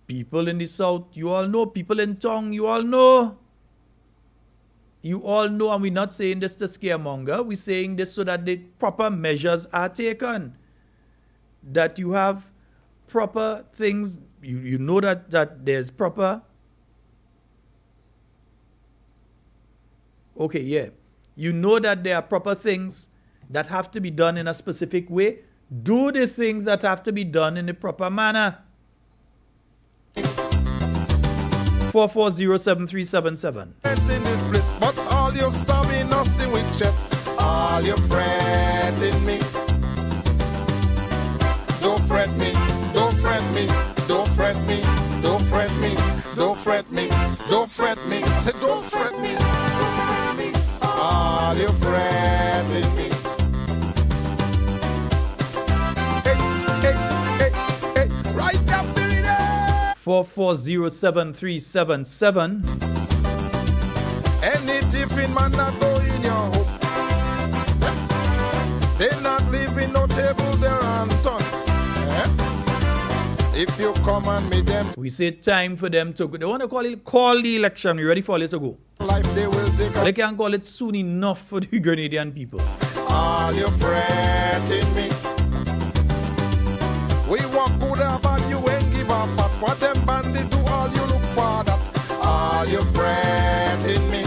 People in the south, you all know. People in Tong, you all know. You all know, and we're not saying this to scaremonger. We're saying this so that the proper measures are taken. That you have proper things. You know that there's proper. Okay, yeah. You know that there are proper things that have to be done in a specific way. Do the things that have to be done in the proper manner. 4407377. In this bliss, but all your stabbing nothing with chest, all your fretting me. Don't fret me, don't fret me, don't fret me, don't fret me, don't fret me, don't fret me. I said don't fret me, don't fret me. All your fretting me. Hey, right after it. 4407377. Any tiffin man not go in your hope. If you come and meet them, We say time for them to go. They want to call the election. You ready for it to go? life they will take They can't call it soon enough for the Grenadian people. all you fretting me. We walk good about you ain't give a fuck. What them bandits do, all you look for that. All you fretting me.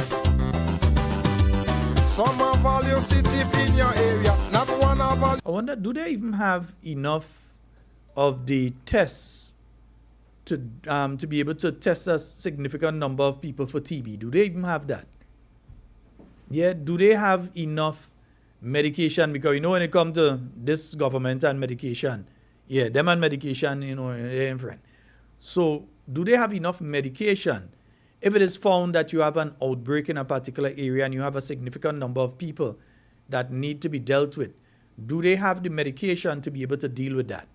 Some of all you city in your area, not one of all. I wonder, do they even have enough of the tests to be able to test a significant number of people for TB? Do they even have that? Yeah, do they have enough medication? Because you know when it comes to this government and medication, yeah, them and medication, you know, they ain't friend. So do they have enough medication? If it is found that you have an outbreak in a particular area and you have a significant number of people that need to be dealt with, do they have the medication to be able to deal with that?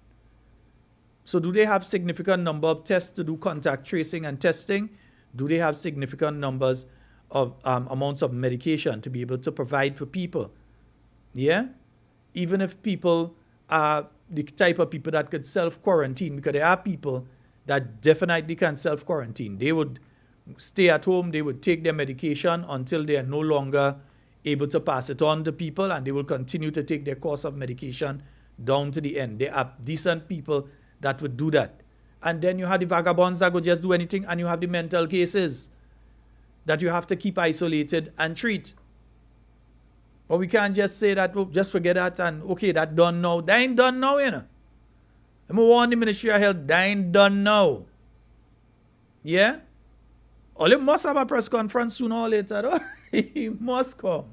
So do they have significant number of tests to do contact tracing and testing? Do they have significant numbers of amounts of medication to be able to provide for people? Yeah? Even if people are the type of people that could self-quarantine, because there are people that definitely can self-quarantine. They would stay at home, they would take their medication until they are no longer able to pass it on to people, and they will continue to take their course of medication down to the end. There are decent people that would do that. And then you have the vagabonds that would just do anything, and you have the mental cases that you have to keep isolated and treat. But we can't just say that, oh, just forget that, and okay, that done now. That ain't done now, you know. I'm going to warn the Ministry of Health, that ain't done now. Yeah? Or you must have a press conference sooner or later, though. He must come.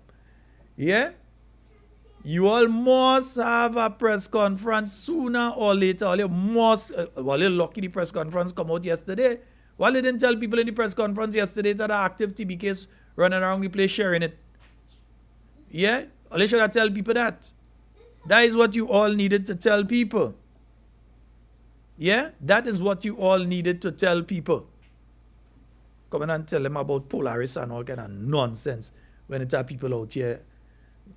Yeah? You all must have a press conference sooner or later. Or you must, well, you're lucky the press conference come out yesterday. Well, they didn't tell people in the press conference yesterday that the active TB case running around the place sharing it. Yeah? Or they should have tell people that. That is what you all needed to tell people. Yeah? That is what you all needed to tell people. Come in and tell them about Polaris and all kind of nonsense when it's people out here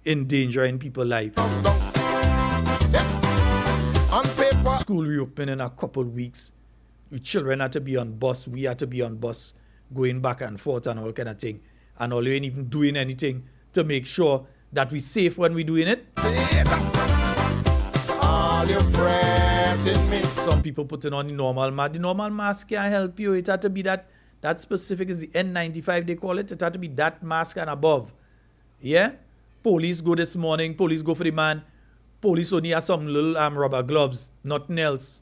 endangering people's life. School reopening in a couple weeks. Your children had to be on bus. We had to be on bus going back and forth and all kind of thing. And all you ain't even doing anything to make sure that we're safe when we're doing it. All you fretting me. Some people putting on the normal mask. The normal mask can't help you. It had to be that specific is the N95 they call it. It had to be that mask and above. Yeah? Police go this morning. Police go for the man. Police only have some little rubber gloves. Nothing else.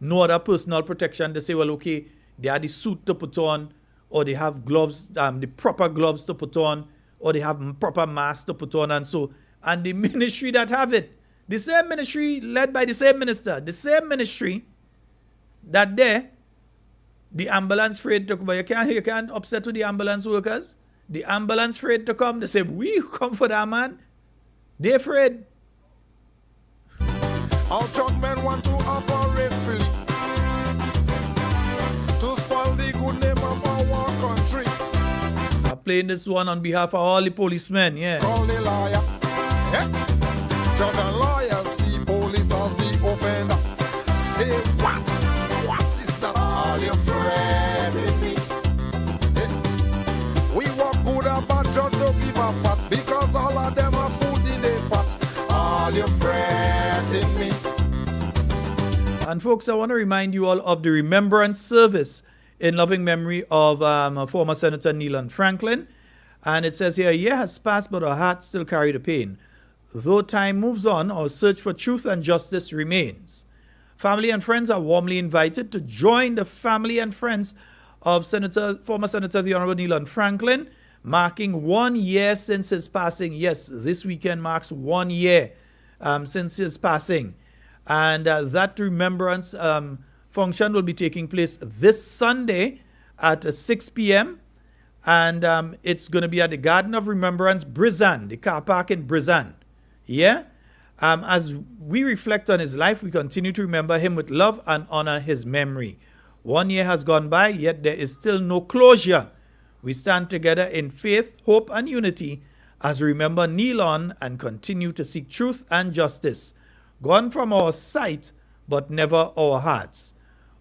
No other personal protection. They say, well, okay, they have the suit to put on, or they have gloves, the proper gloves to put on, or they have proper masks to put on, and so. And the ministry that have it, the same ministry led by the same minister, the same ministry that there, the ambulance afraid to come. You can't upset with the ambulance workers. The ambulance afraid to come. They say, we come for that man. They afraid. Our drug men want to operate freely to spoil the good name of our country. I'm playing this one on behalf of all the policemen, yeah. Call the lawyer. Yeah. Judge and lawyer see police as the offender. Say what? What is that? All you fretting me. Yeah. We walk good about judge don't give a fuck because all of them are food in the pot. All you fretting me. And folks, I want to remind you all of the remembrance service in loving memory of former Senator Neelan Franklin. And it says here, a year has passed, but our hearts still carry the pain. Though time moves on, our search for truth and justice remains. Family and friends are warmly invited to join the family and friends of former Senator the Honorable Neelan Franklin, marking 1 year since his passing. Yes, this weekend marks 1 year since his passing. And that remembrance function will be taking place this Sunday at 6 p.m. And it's going to be at the Garden of Remembrance, Brizan, the car park in Brizan. Yeah? As we reflect on his life, we continue to remember him with love and honor his memory. 1 year has gone by, yet there is still no closure. We stand together in faith, hope, and unity as we remember Neelan and continue to seek truth and justice. Gone from our sight, but never our hearts.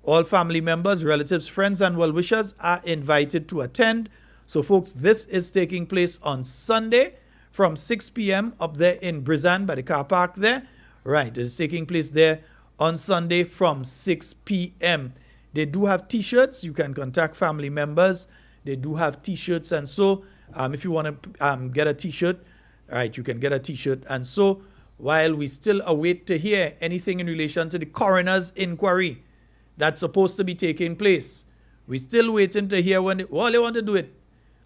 All family members, relatives, friends, and well-wishers are invited to attend. So, folks, this is taking place on Sunday from 6 p.m. up there in Brizan by the car park there. Right, it's taking place there on Sunday from 6 p.m. They do have T-shirts. You can contact family members. They do have T-shirts. And so, if you want to get a T-shirt, all right, you can get a T-shirt. And so, while we still await to hear anything in relation to the coroner's inquiry that's supposed to be taking place, we still waiting to hear when they want to do it.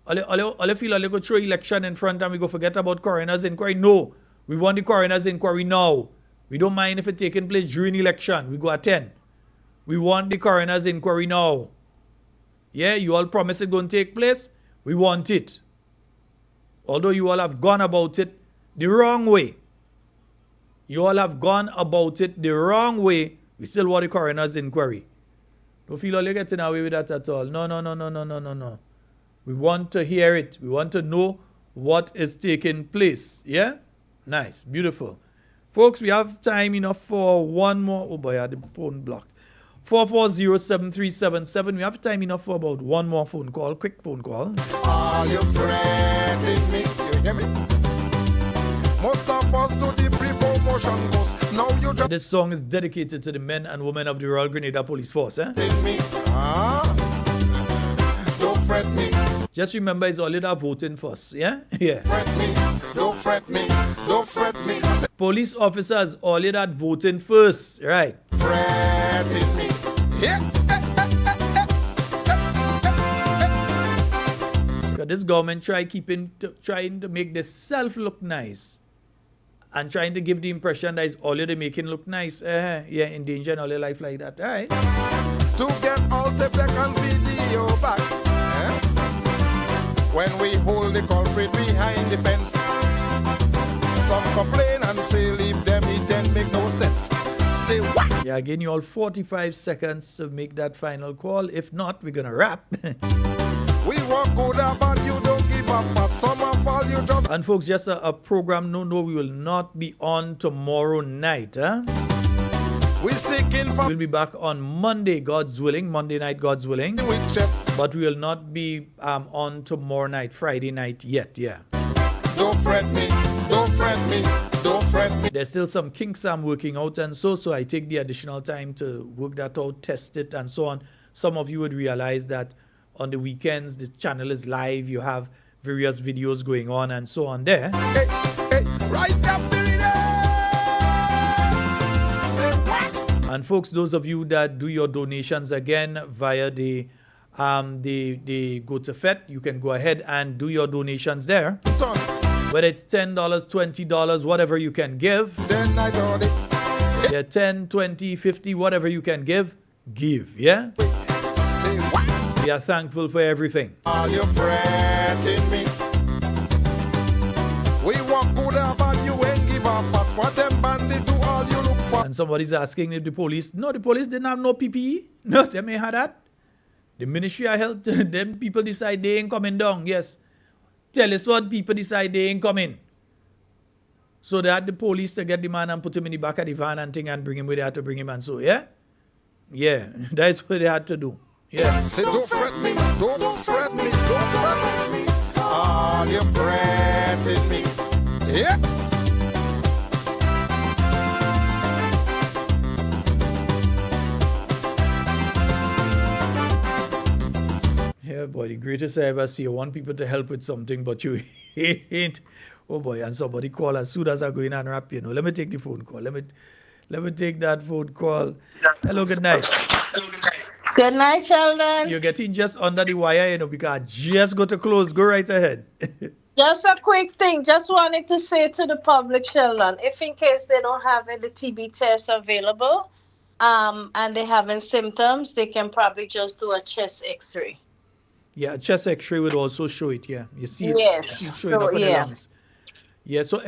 All feel like they go throw election in front and we go forget about coroner's inquiry. No, we want the coroner's inquiry now. We don't mind if it's taking place during election. We go attend. We want the coroner's inquiry now. Yeah, you all promised it's going to take place. We want it. Although you all have gone about it the wrong way. You all have gone about it the wrong way. We still want the coroner's inquiry. Don't feel like you're getting away with that at all. No. We want to hear it. We want to know what is taking place. Yeah? Nice. Beautiful. Folks, we have time enough for one more. Oh boy, I had the phone blocked. 440-7377. We have time enough for about one more phone call. Quick phone call. All your friends in me, you hear me? Most of us do the pre-promotion course. Now you just This song is dedicated to the men and women of the Royal Grenada Police Force. in me. Don't fret me, Just remember, it's all that voting first. Yeah? Yeah. fret me, don't fret me, don't fret me. Police officers, all that voting first. Right. Fret in me. Yeah. Because this government trying to make the self look nice. And trying to give the impression that it's all they making look nice. Yeah, endangering all their life like that. All right. To get all the black and video back. When we hold the culprit behind the fence, some complain and say leave them, it then make no sense. Say what? Yeah, again, you all 45 seconds to make that final call. If not, we're going to wrap. We walk good about you, don't give up, but some of all you just... And folks, just a program, no, we will not be on tomorrow night. We seeking for... We'll be back on Monday, God's willing. Monday night, God's willing. But we will not be on tomorrow night, Friday night yet, yeah. Don't fret me, don't fret me, don't fret me. There's still some kinks I'm working out and so I take the additional time to work that out, test it and so on. Some of you would realize that on the weekends, the channel is live. You have various videos going on and so on there. Hey, right up And folks, those of you that do your donations again via the GoToFet, you can go ahead and do your donations there. Whether it's $10, $20, whatever you can give. Then I told it. Yeah, 10, 20, 50, whatever you can give, yeah? Say what? We are thankful for everything. All your friends in me. We walk good about you and give a fuck what them bandits do, all you look for. And somebody's asking if the police didn't have no PPE. No, they may have that. The Ministry of Health, them people decide they ain't coming down, yes. Tell us what people decide they ain't coming. So they had the police to get the man and put him in the back of the van and thing and bring him where they had to bring him and so, yeah? Yeah, that's what they had to do. Yeah. Say don't fret me, don't fret me, don't fret me. All your friends in me. Yeah. Yeah, boy, the greatest I ever see. I want people to help with something, but you ain't. Oh boy, and somebody call as soon as I go in and rap, you know. Let me take the phone call. Let me take that phone call. Hello, good night. Good night, Sheldon. You're getting just under the wire, you know, because I just got to close. Go right ahead. Just a quick thing. Just wanted to say to the public, Sheldon, if in case they don't have any TB tests available, and they having symptoms, they can probably just do a chest X-ray. Yeah, a chest X-ray would also show it. Yeah, you see it. Yes. See it showing up in the lungs. Yeah. So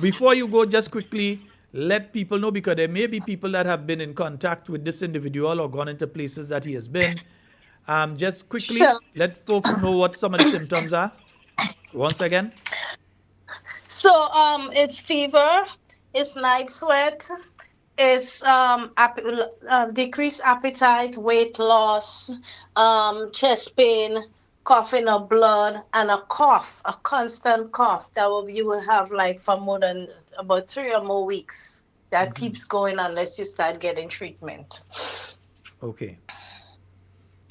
before you go, just quickly let people know, because there may be people that have been in contact with this individual or gone into places that he has been. Just quickly let folks know what some of the symptoms are. Once again. So it's fever, it's night sweat, It's decreased appetite, weight loss, chest pain, coughing of blood, and a cough, a constant cough that you will have like for more than about 3 or more weeks. That keeps going unless you start getting treatment. Okay.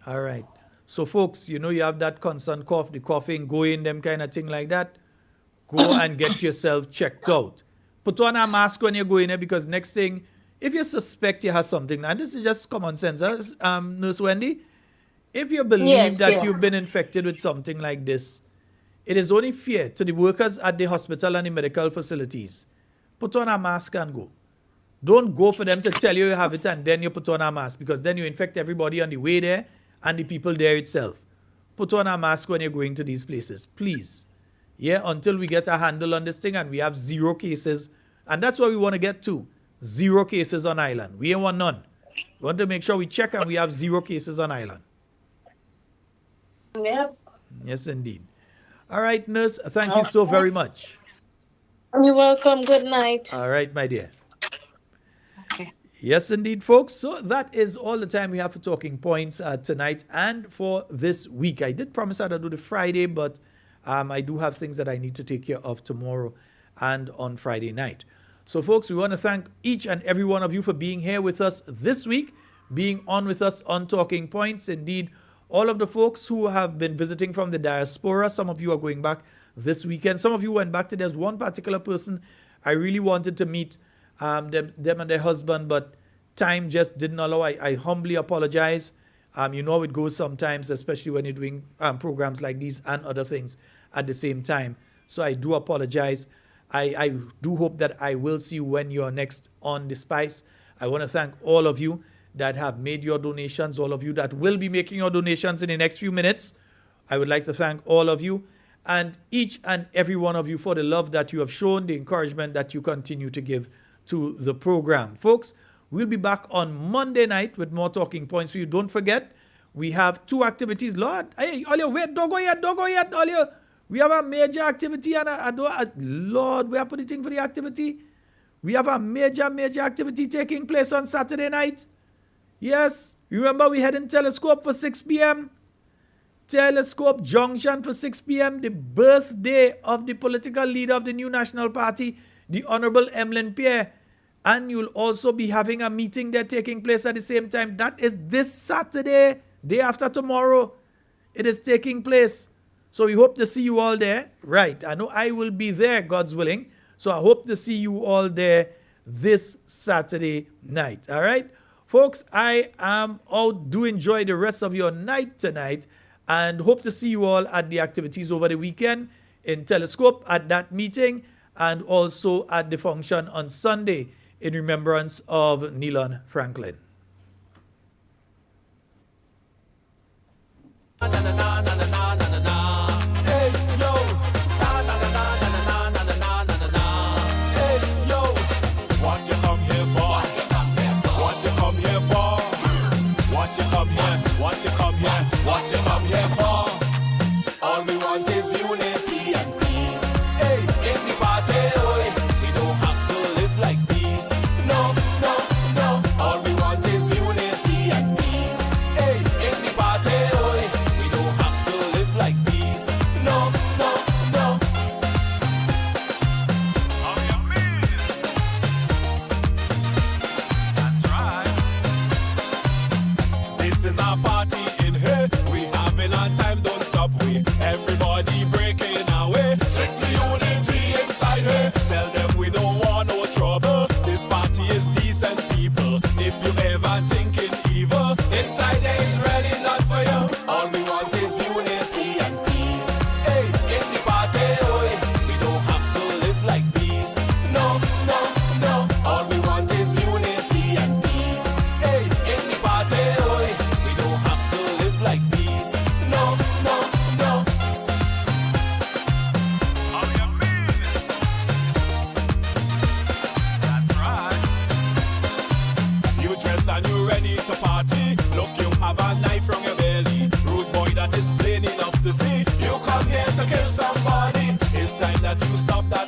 All right. So, folks, you know you have that constant cough, the coughing, going, them kind of thing like that. Go and get yourself checked out. Put on a mask when you go in there, because next thing, if you suspect you have something, and this is just common sense, Nurse Wendy, if you believe that you've been infected with something like this, it is only fair to the workers at the hospital and the medical facilities. Put on a mask and go. Don't go for them to tell you you have it and then you put on a mask, because then you infect everybody on the way there and the people there itself. Put on a mask when you're going to these places, please. Yeah, until we get a handle on this thing and we have 0 cases. And that's what we want to get to. 0 cases on island. We ain't want none. We want to make sure we check and we have 0 cases on island. Yep. Yes, indeed. All right, nurse, thank you so very much. You're welcome. Good night. All right, my dear. Okay. Yes, indeed, folks. So that is all the time we have for Talking Points tonight and for this week. I did promise I'd do the Friday, but I do have things that I need to take care of tomorrow and on Friday night. So, folks, we want to thank each and every one of you for being here with us this week, being on with us on Talking Points. Indeed, all of the folks who have been visiting from the diaspora, some of you are going back this weekend. Some of you went back to, there's one particular person I really wanted to meet, them and their husband, but time just didn't allow. I humbly apologize. You know how it goes sometimes, especially when you're doing programs like these and other things at the same time. So I do apologize. I do hope that I will see you when you're next on The Spice. I want to thank all of you that have made your donations, all of you that will be making your donations in the next few minutes. I would like to thank all of you and each and every one of you for the love that you have shown, the encouragement that you continue to give to the program. Folks, we'll be back on Monday night with more Talking Points for you. Don't forget, we have 2 activities. Lord, hey, Olio, wait, don't go yet, Olio. We have a major activity, and Lord, we are putting for the activity. We have a major activity taking place on Saturday night. Yes, remember we had in Telescope for 6 p.m. Telescope Junction for 6 p.m. The birthday of the political leader of the New National Party, the Honorable Emlyn Pierre. And you'll also be having a meeting there taking place at the same time. That is this Saturday, day after tomorrow. It is taking place. So we hope to see you all there. Right, I know I will be there, God's willing. So I hope to see you all there this Saturday night. All right, folks, I am out. Do enjoy the rest of your night tonight and hope to see you all at the activities over the weekend in Telescope at that meeting and also at the function on Sunday in remembrance of Nealon Franklin. What you come here for? All we want is unity and peace. Hey, in the party, we don't have to live like peace. No. All we want is unity and peace. Hey, in the party, we don't have to live like peace. No. That's right. This is our party. Time don't stop, we everybody breaking away. Strictly unity inside her. Tell them we don't want no trouble. This party is decent people. If you ever thinking evil, inside there is really not for you. All we want is unity and peace. Hey, in the party, we don't have to live like peace. No. All we want is unity and peace. Hey, in the party, we don't have to live like peace. No. That's right. You dress and you ready to party. Look, you have a knife from your belly. Rude boy, that is plain enough to see. You come here to kill somebody. It's time that you stop that